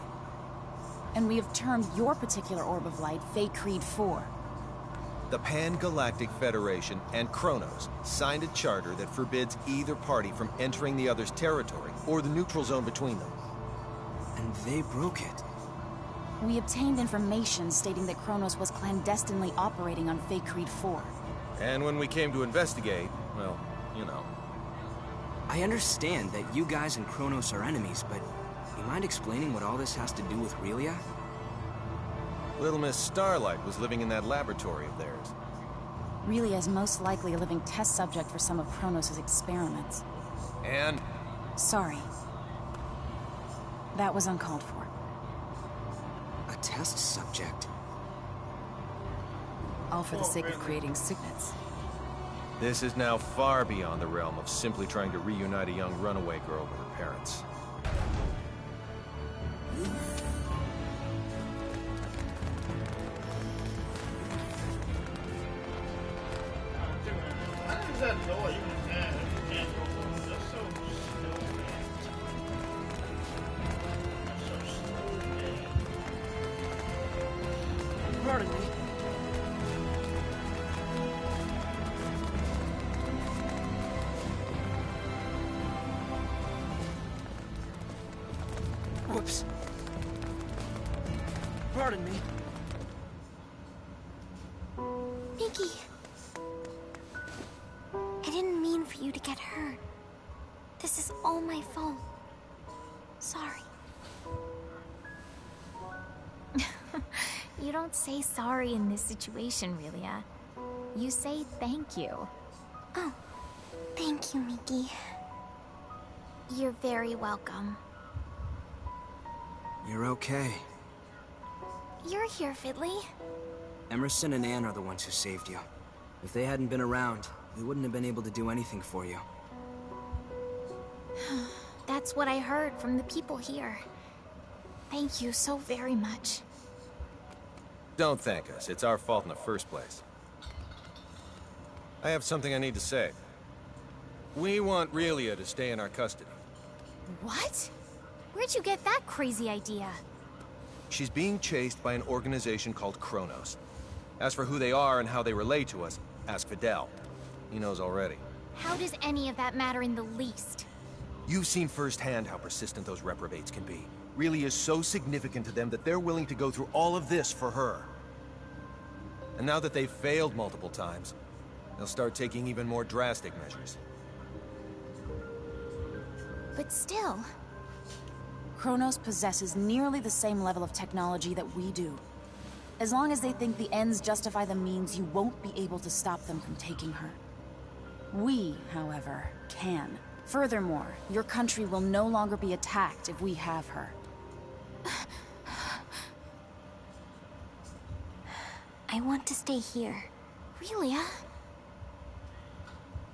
And we have termed your particular orb of light Fate Creed 4. The Pan-Galactic Federation and Kronos signed a charter that forbids either party from entering the other's territory or the neutral zone between them. And they broke it. We obtained information stating that Kronos was clandestinely operating on Fate Creed 4. And when we came to investigate, well, you know. I understand that you guys and Kronos are enemies, but you mind explaining what all this has to do with Relia? Little Miss Starlight was living in that laboratory of theirs. Relia is most likely a living test subject for some of Kronos' experiments. And? Sorry. That was uncalled for. A test subject? All for the sake of creating signets. This is now far beyond the realm of simply trying to reunite a young runaway girl with her parents. Why is that door even there if you can't go through? That's so stupid. That's so stupid. Pardon me. Whoops. Pardon me. Mickey! I didn't mean for you to get hurt. This is all my fault. Sorry. You don't say sorry in this situation, Relia. You say thank you. Oh, thank you, Mickey. You're very welcome. You're okay. You're here, Fiddly. Emerson and Anne are the ones who saved you. If they hadn't been around, we wouldn't have been able to do anything for you. That's what I heard from the people here. Thank you so very much. Don't thank us. It's our fault in the first place. I have something I need to say. We want Relia to stay in our custody. What? Where'd you get that crazy idea? She's being chased by an organization called Kronos. As for who they are and how they relate to us, ask Fidel. He knows already. How does any of that matter in the least? You've seen firsthand how persistent those reprobates can be. Relia is so significant to them that they're willing to go through all of this for her. And now that they've failed multiple times, they'll start taking even more drastic measures. But still... Kronos possesses nearly the same level of technology that we do. As long as they think the ends justify the means, you won't be able to stop them from taking her. We, however, can. Furthermore, your country will no longer be attacked if we have her. I want to stay here. Relia?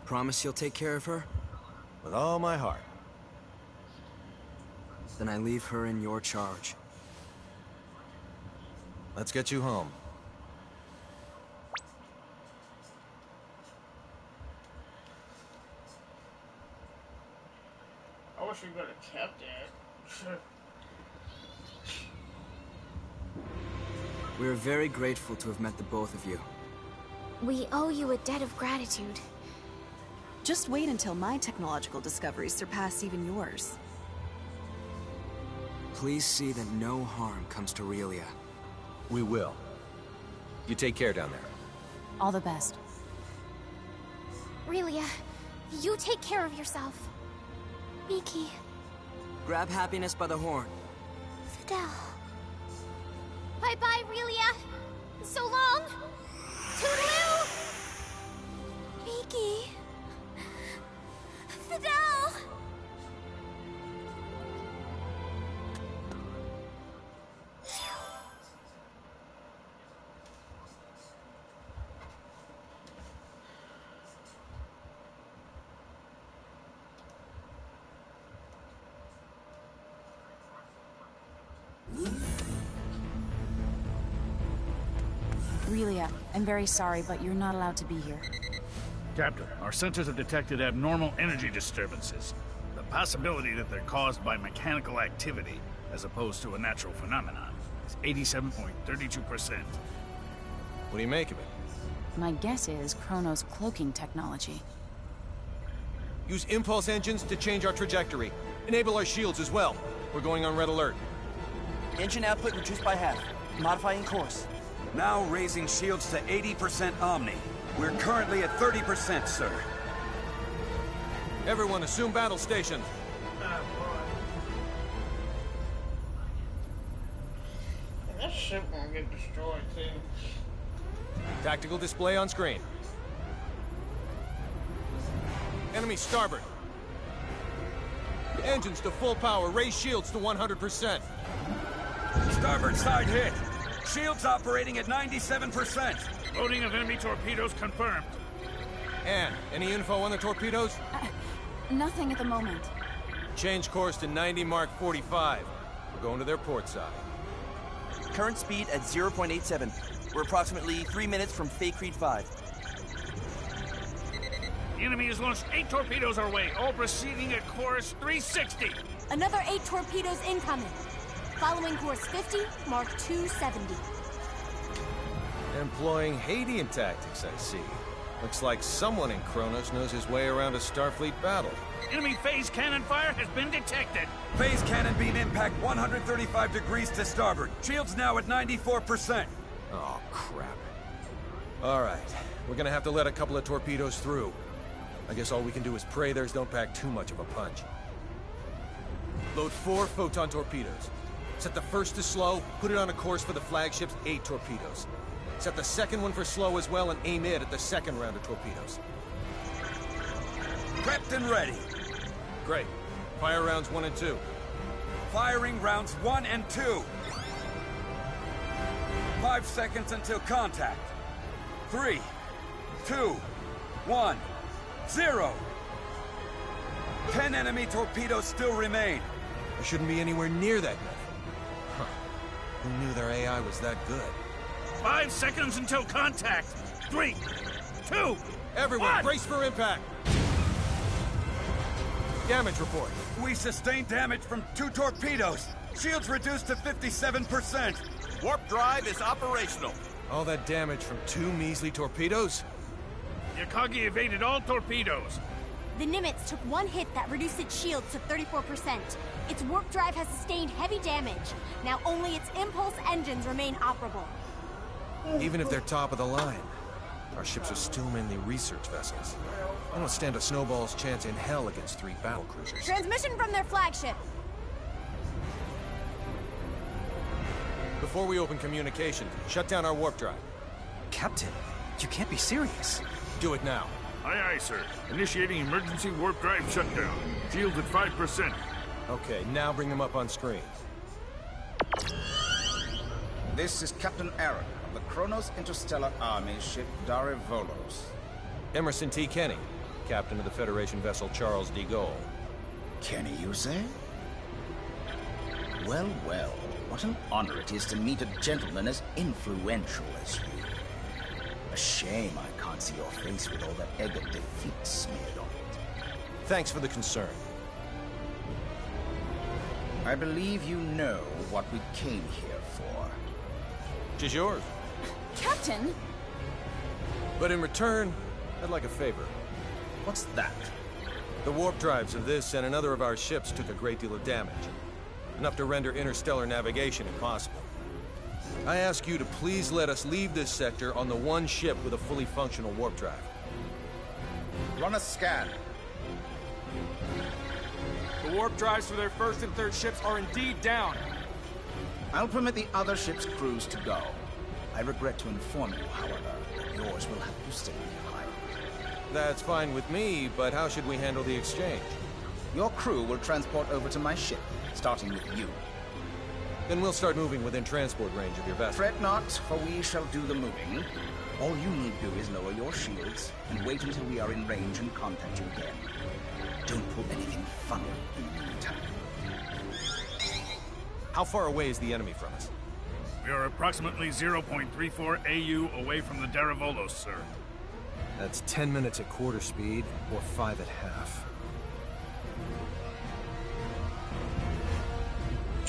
Promise you'll take care of her? With all my heart. Then I leave her in your charge. Let's get you home. I wish we could have kept it. We're very grateful to have met the both of you. We owe you a debt of gratitude. Just wait until my technological discoveries surpass even yours. Please see that no harm comes to Relia. We will. You take care down there. All the best. Relia, you take care of yourself. Miki. Grab happiness by the horn. Fidel. Bye-bye, Relia. So long. Toodaloo. Miki. Fidel. Relia, I'm very sorry, but you're not allowed to be here. Captain, our sensors have detected abnormal energy disturbances. The possibility that they're caused by mechanical activity, as opposed to a natural phenomenon, is 87.32%. What do you make of it? My guess is Kronos' cloaking technology. Use impulse engines to change our trajectory. Enable our shields as well. We're going on red alert. Engine output reduced by half. Modifying course. Now raising shields to 80% Omni. We're currently at 30%, sir. Everyone, assume battle stations. That ship won't get destroyed, too. Tactical display on screen. Enemy starboard. Engines to full power. Raise shields to 100%. Starboard side hit. Shields operating at 97%. Loading of enemy torpedoes confirmed. Anne, any info on the torpedoes? Nothing at the moment. Change course to 90 Mark 45. We're going to their port side. Current speed at 0.87. We're approximately 3 minutes from Faycrete 5. The enemy has launched 8 torpedoes our way, all proceeding at course 360. Another 8 torpedoes incoming. Following course 50, Mark 270. Employing Hadean tactics, I see. Looks like someone in Kronos knows his way around a Starfleet battle. Enemy phase cannon fire has been detected. Phase cannon beam impact 135 degrees to starboard. Shields now at 94%. Oh, crap. All right, we're gonna have to let a couple of torpedoes through. I guess all we can do is pray theirs don't pack too much of a punch. Load 4 photon torpedoes. Set the first to slow, put it on a course for the flagship's 8 torpedoes. Set the second one for slow as well and aim it at the second round of torpedoes. Prepped and ready. Great. Fire rounds 1 and 2. Firing rounds 1 and 2. 5 seconds until contact. 3, 2, 1, 0. 10 enemy torpedoes still remain. There shouldn't be anywhere near that many. Huh. Who knew their AI was that good? 5 seconds until contact. 3, 2, Everyone, 1. brace for impact. Damage report. We sustained damage from 2 torpedoes. Shields reduced to 57%. Warp drive is operational. All that damage from 2 measly torpedoes? Yakagi evaded all torpedoes. The Nimitz took 1 hit that reduced its shields to 34%. Its warp drive has sustained heavy damage. Now only its impulse engines remain operable. Even if they're top of the line, our ships are still mainly research vessels. They don't stand a snowball's chance in hell against 3 battlecruisers. Transmission from their flagship. Before we open communications, shut down our warp drive. Captain, you can't be serious. Do it now. Aye, aye, sir. Initiating emergency warp drive shutdown. Shields at 5%. Okay, now bring them up on screen. This is Captain Aaron of the Kronos Interstellar Army ship Darivolos. Emerson T. Kenny, captain of the Federation vessel Charles de Gaulle. Kenny, you say? Well, well, what an honor it is to meet a gentleman as influential as you. A shame I can't see your face with all that egg of defeat smeared on it. Thanks for the concern. I believe you know what we came here for. Tis yours. Captain! But in return, I'd like a favor. What's that? The warp drives of this and another of our ships took a great deal of damage. Enough to render interstellar navigation impossible. I ask you to please let us leave this sector on the one ship with a fully functional warp drive. Run a scan. The warp drives for their 1st and 3rd ships are indeed down. I'll permit the other ship's crews to go. I regret to inform you, however, that yours will have to stay behind. That's fine with me, but how should we handle the exchange? Your crew will transport over to my ship, starting with you. Then we'll start moving within transport range of your vessel. Fret not, for we shall do the moving. All you need do is lower your shields and wait until we are in range and contact you again. Don't pull anything funny in the meantime. How far away is the enemy from us? We are approximately 0.34 AU away from the Darivolos, sir. That's 10 minutes at quarter speed, or 5 at half.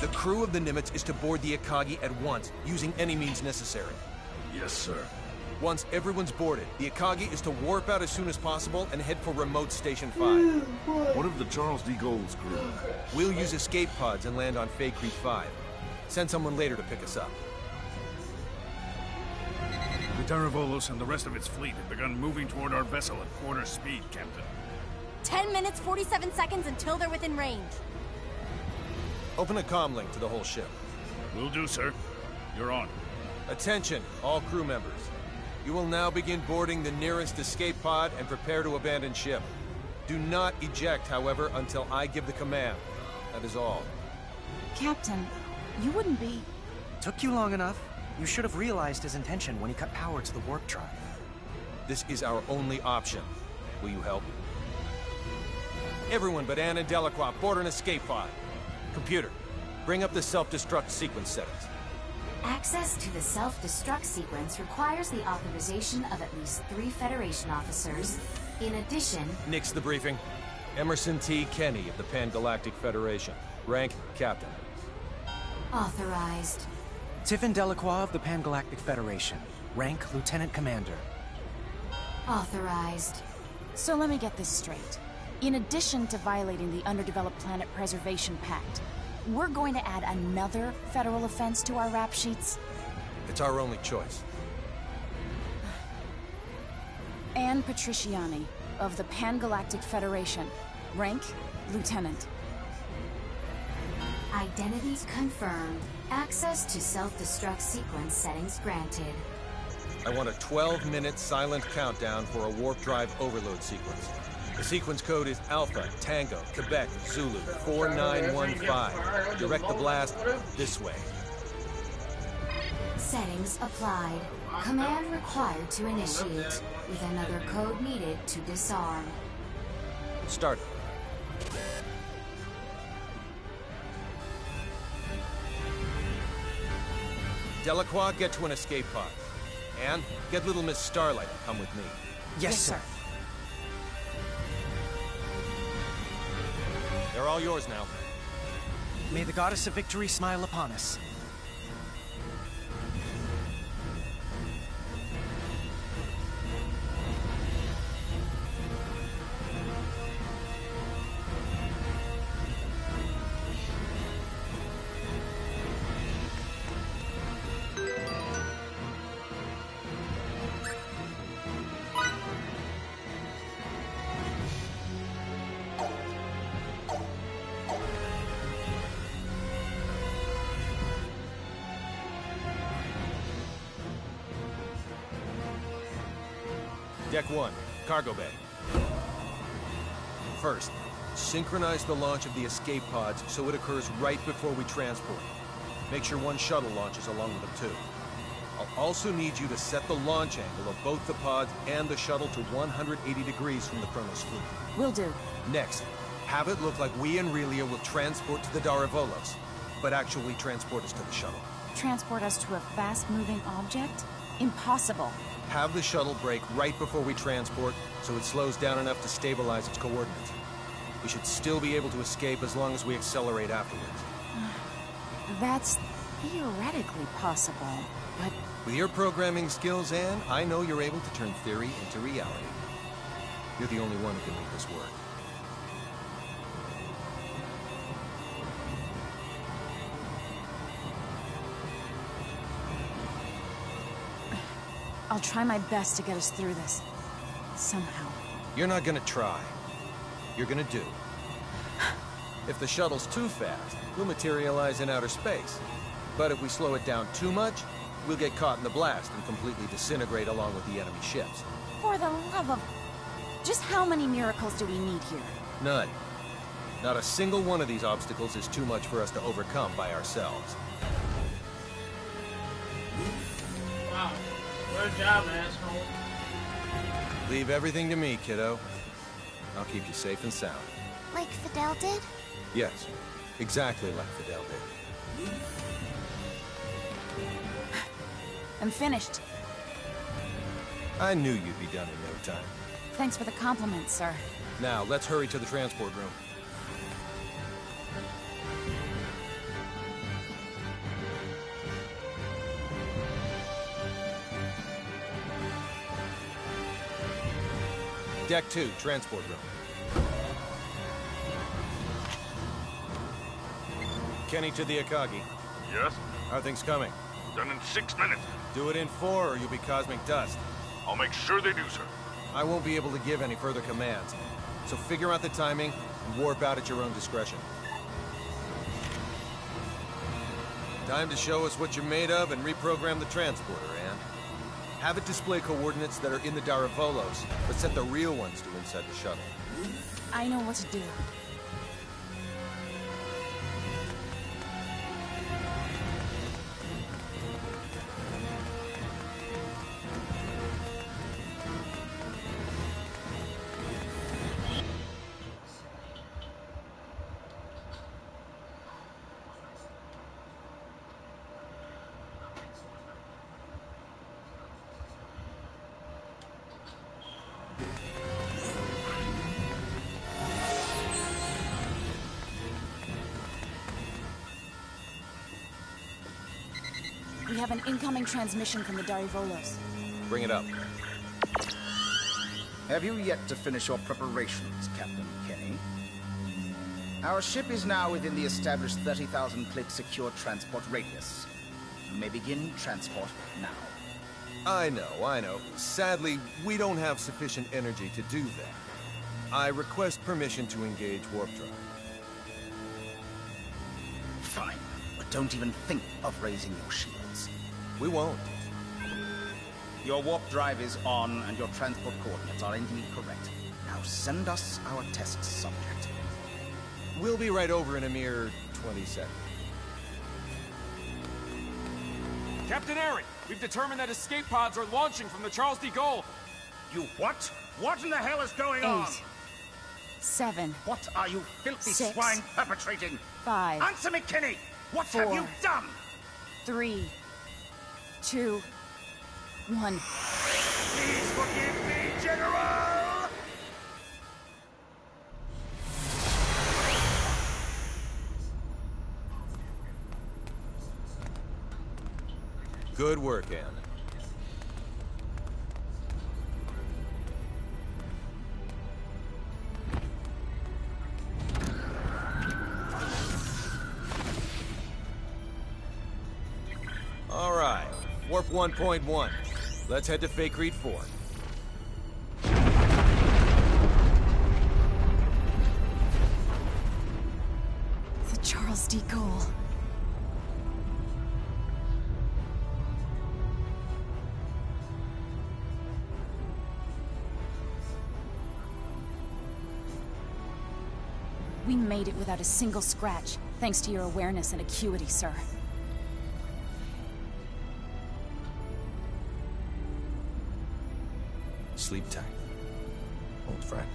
The crew of the Nimitz is to board the Akagi at once, using any means necessary. Yes, sir. Once everyone's boarded, the Akagi is to warp out as soon as possible and head for remote Station 5. What of the Charles de Gaulle's crew? We'll use escape pods and land on Fay Creek 5. Send someone later to pick us up. The Darivolos and the rest of its fleet have begun moving toward our vessel at quarter speed, Captain. 10 minutes, 47 seconds until they're within range. Open a comm link to the whole ship. Will do, sir. You're on. Attention, all crew members. You will now begin boarding the nearest escape pod and prepare to abandon ship. Do not eject, however, until I give the command. That is all. Captain, you wouldn't be... Took you long enough. You should have realized his intention when he cut power to the warp drive. This is our only option. Will you help? Everyone but Anne and Delacroix board an escape pod. Computer, bring up the self-destruct sequence settings. Access to the self-destruct sequence requires the authorization of at least 3 Federation officers. In addition... Nix the briefing. Emerson T. Kenny of the Pan-Galactic Federation. Rank, Captain. Authorized. Tiffin Delacroix of the Pan-Galactic Federation. Rank, Lieutenant Commander. Authorized. So let me get this straight. In addition to violating the Underdeveloped Planet Preservation Pact, we're going to add another federal offense to our rap sheets? It's our only choice. Anne Patriciani, of the Pan-Galactic Federation. Rank, Lieutenant. Identities confirmed. Access to self-destruct sequence settings granted. I want a 12-minute silent countdown for a warp drive overload sequence. The sequence code is Alpha, Tango, Quebec, Zulu, 4915. Direct the blast this way. Settings applied. Command required to initiate, with another code needed to disarm. Start. Delacroix, get to an escape pod. And get little Miss Starlight to come with me. Yes, sir. They're all yours now. May the goddess of victory smile upon us. Deck 1, cargo bay. First, synchronize the launch of the escape pods so it occurs right before we transport. Make sure one shuttle launches along with them too. I'll also need you to set the launch angle of both the pods and the shuttle to 180 degrees from the Chronos fleet. Will do. Next, have it look like we and Relia will transport to the Daravolos, but actually transport us to the shuttle. Transport us to a fast-moving object? Impossible. Have the shuttle brake right before we transport, so it slows down enough to stabilize its coordinates. We should still be able to escape as long as we accelerate afterwards. That's theoretically possible, but... With your programming skills, Anne, I know you're able to turn theory into reality. You're the only one who can make this work. I'll try my best to get us through this. Somehow. You're not gonna try. You're gonna do. If the shuttle's too fast, we'll materialize in outer space. But if we slow it down too much, we'll get caught in the blast and completely disintegrate along with the enemy ships. For the love of... Just how many miracles do we need here? None. Not a single one of these obstacles is too much for us to overcome by ourselves. Wow. Good job, asshole. Leave everything to me, kiddo. I'll keep you safe and sound. Like Fidel did? Yes, exactly like Fidel did. I'm finished. I knew you'd be done in no time. Thanks for the compliment, sir. Now, let's hurry to the transport room. Deck 2, transport room. Kenny to the Akagi. Yes? How are things coming? Done in 6 minutes. Do it in 4 or you'll be cosmic dust. I'll make sure they do, sir. I won't be able to give any further commands. So figure out the timing and warp out at your own discretion. Time to show us what you're made of and reprogram the transporter, Anne. Have it display coordinates that are in the Daravolos, but set the real ones to inside the shuttle. I know what to do. We have an incoming transmission from the Daravolos. Bring it up. Have you yet to finish your preparations, Captain Kenny? Our ship is now within the established 30,000 click secure transport radius. You may begin transport now. I know. Sadly, we don't have sufficient energy to do that. I request permission to engage warp drive. Fine, but don't even think of raising your shields. We won't. Your warp drive is on, and your transport coordinates are indeed correct. Now send us our test subject. We'll be right over in a mere 20 seconds. Captain Aaron, we've determined that escape pods are launching from the Charles de Gaulle. You what? What in the hell is going 8, on? 7. What are you filthy 6, swine perpetrating? 5. Answer me, Kenny! What 4, have you done? 3, 2, 1. Please forgive me, General! Good work, Anne. All right, Warp 1.1. Let's head to Fake Reed 4. The Charles de Gaulle. We made it without a single scratch, thanks to your awareness and acuity, sir. Sleep tight, old friend.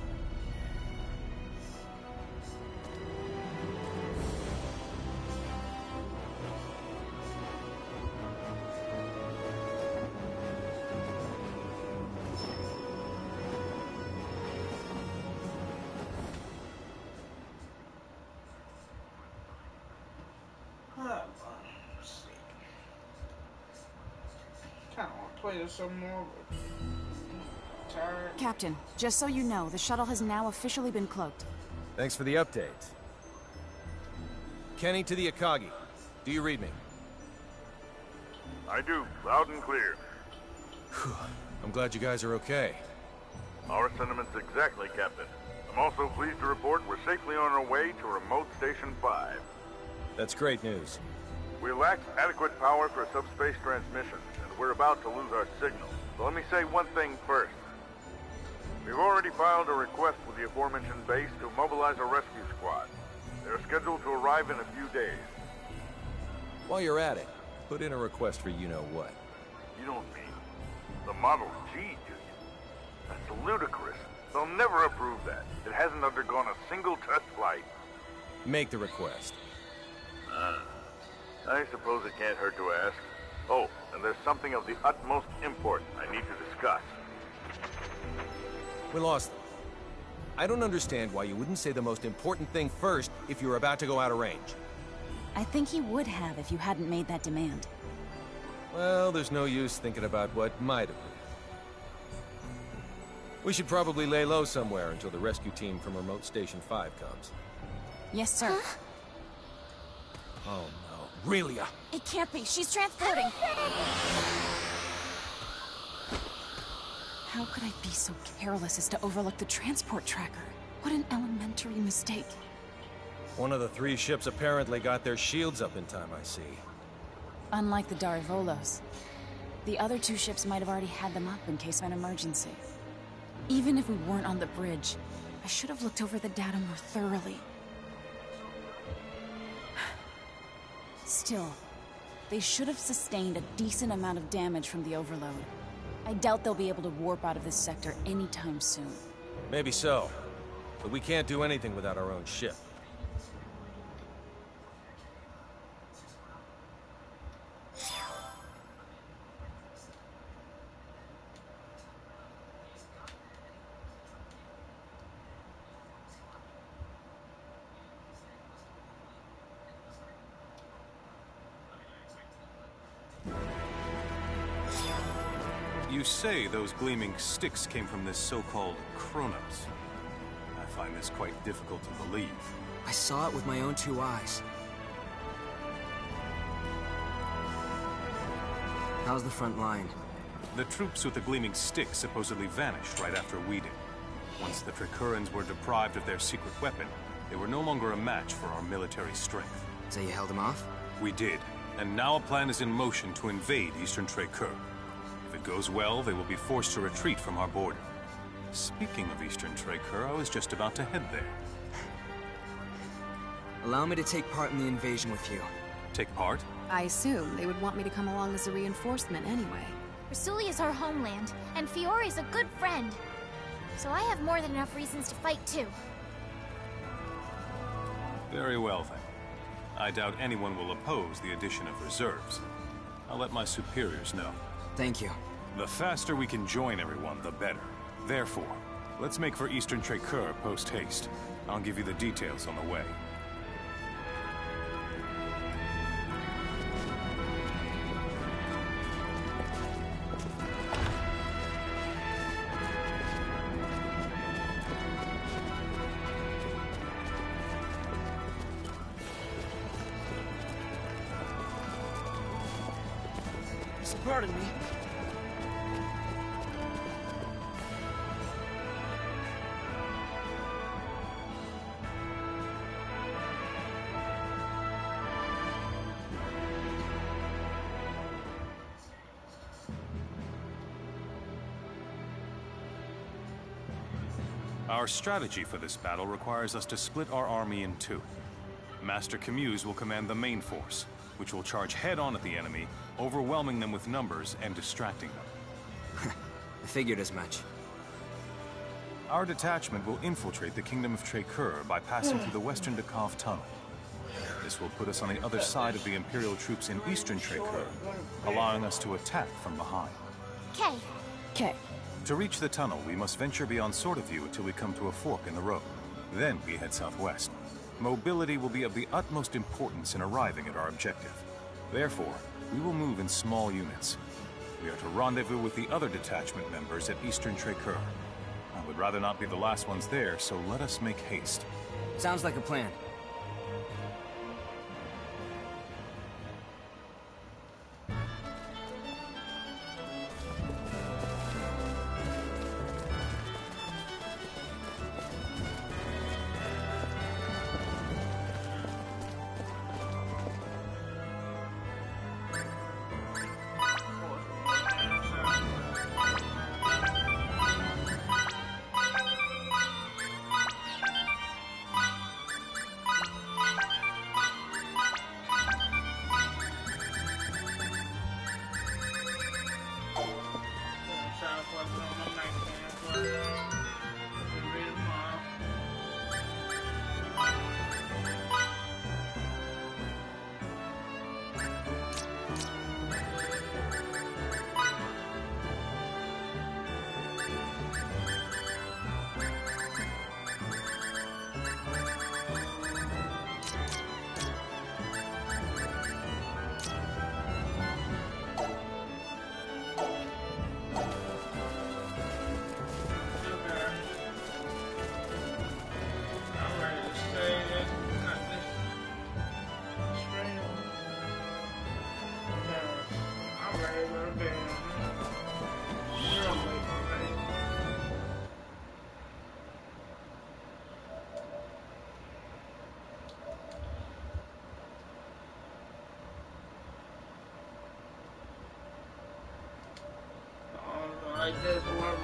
Kind of want to play this some more, but tired. Captain, just so you know, the shuttle has now officially been cloaked. Thanks for the update. Kenny to the Akagi. Do you read me? I do, loud and clear. I'm glad you guys are okay. Our sentiments exactly, Captain. I'm also pleased to report we're safely on our way to Remote Station 5. That's great news. We lack adequate power for subspace transmission, and we're about to lose our signal. So let me say one thing first. We've already filed a request with the aforementioned base to mobilize a rescue squad. They're scheduled to arrive in a few days. While you're at it, put in a request for you-know-what. You don't mean the Model G, do you? That's ludicrous. They'll never approve that. It hasn't undergone a single test flight. Make the request. I suppose it can't hurt to ask. Oh, and there's something of the utmost import I need to discuss. We lost them. I don't understand why you wouldn't say the most important thing first if you were about to go out of range. I think he would have if you hadn't made that demand. Well, there's no use thinking about what might have been. We should probably lay low somewhere until the rescue team from Remote Station 5 comes. Yes, sir. Huh? Oh no, Relia! It can't be. She's transporting. How could I be so careless as to overlook the transport tracker? What an elementary mistake. One of the 3 ships apparently got their shields up in time, I see. Unlike the Darivolos, the other 2 ships might have already had them up in case of an emergency. Even if we weren't on the bridge, I should have looked over the data more thoroughly. Still, they should have sustained a decent amount of damage from the overload. I doubt they'll be able to warp out of this sector anytime soon. Maybe so, but we can't do anything without our own ship. You say those gleaming sticks came from this so-called Kronos. I find this quite difficult to believe. I saw it with my own 2 eyes. How's the front line? The troops with the gleaming sticks supposedly vanished right after we did. Once the Tricurans were deprived of their secret weapon, they were no longer a match for our military strength. So you held them off? We did, and now a plan is in motion to invade Eastern Tricur. If it goes well, they will be forced to retreat from our border. Speaking of Eastern Tracur, I was just about to head there. Allow me to take part in the invasion with you. Take part? I assume they would want me to come along as a reinforcement anyway. Rasuli is our homeland, and Fiore's a good friend. So I have more than enough reasons to fight too. Very well then. I doubt anyone will oppose the addition of reserves. I'll let my superiors know. Thank you. The faster we can join everyone, the better. Therefore, let's make for Eastern Tracur post-haste. I'll give you the details on the way. Pardon me. Our strategy for this battle requires us to split our army in two. Master Camuse will command the main force, which will charge head-on at the enemy, overwhelming them with numbers and distracting them. I figured as much. Our detachment will infiltrate the Kingdom of Tracur by passing through the Western Dakov Tunnel. This will put us on the other side of the Imperial troops in Eastern Tracur, allowing us to attack from behind. Okay. To reach the tunnel, we must venture beyond Sword of View until we come to a fork in the road. Then we head southwest. Mobility will be of the utmost importance in arriving at our objective. Therefore, we will move in small units. We are to rendezvous with the other detachment members at Eastern Tracur. I would rather not be the last ones there, so let us make haste. Sounds like a plan. Like this, one.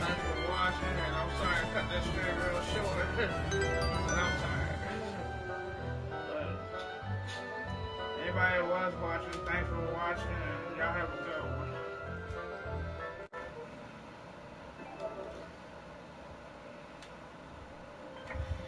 Thanks for watching, and I'm sorry I cut this stream real short. But I'm tired. But anybody that was watching, thanks for watching, and y'all have a good one.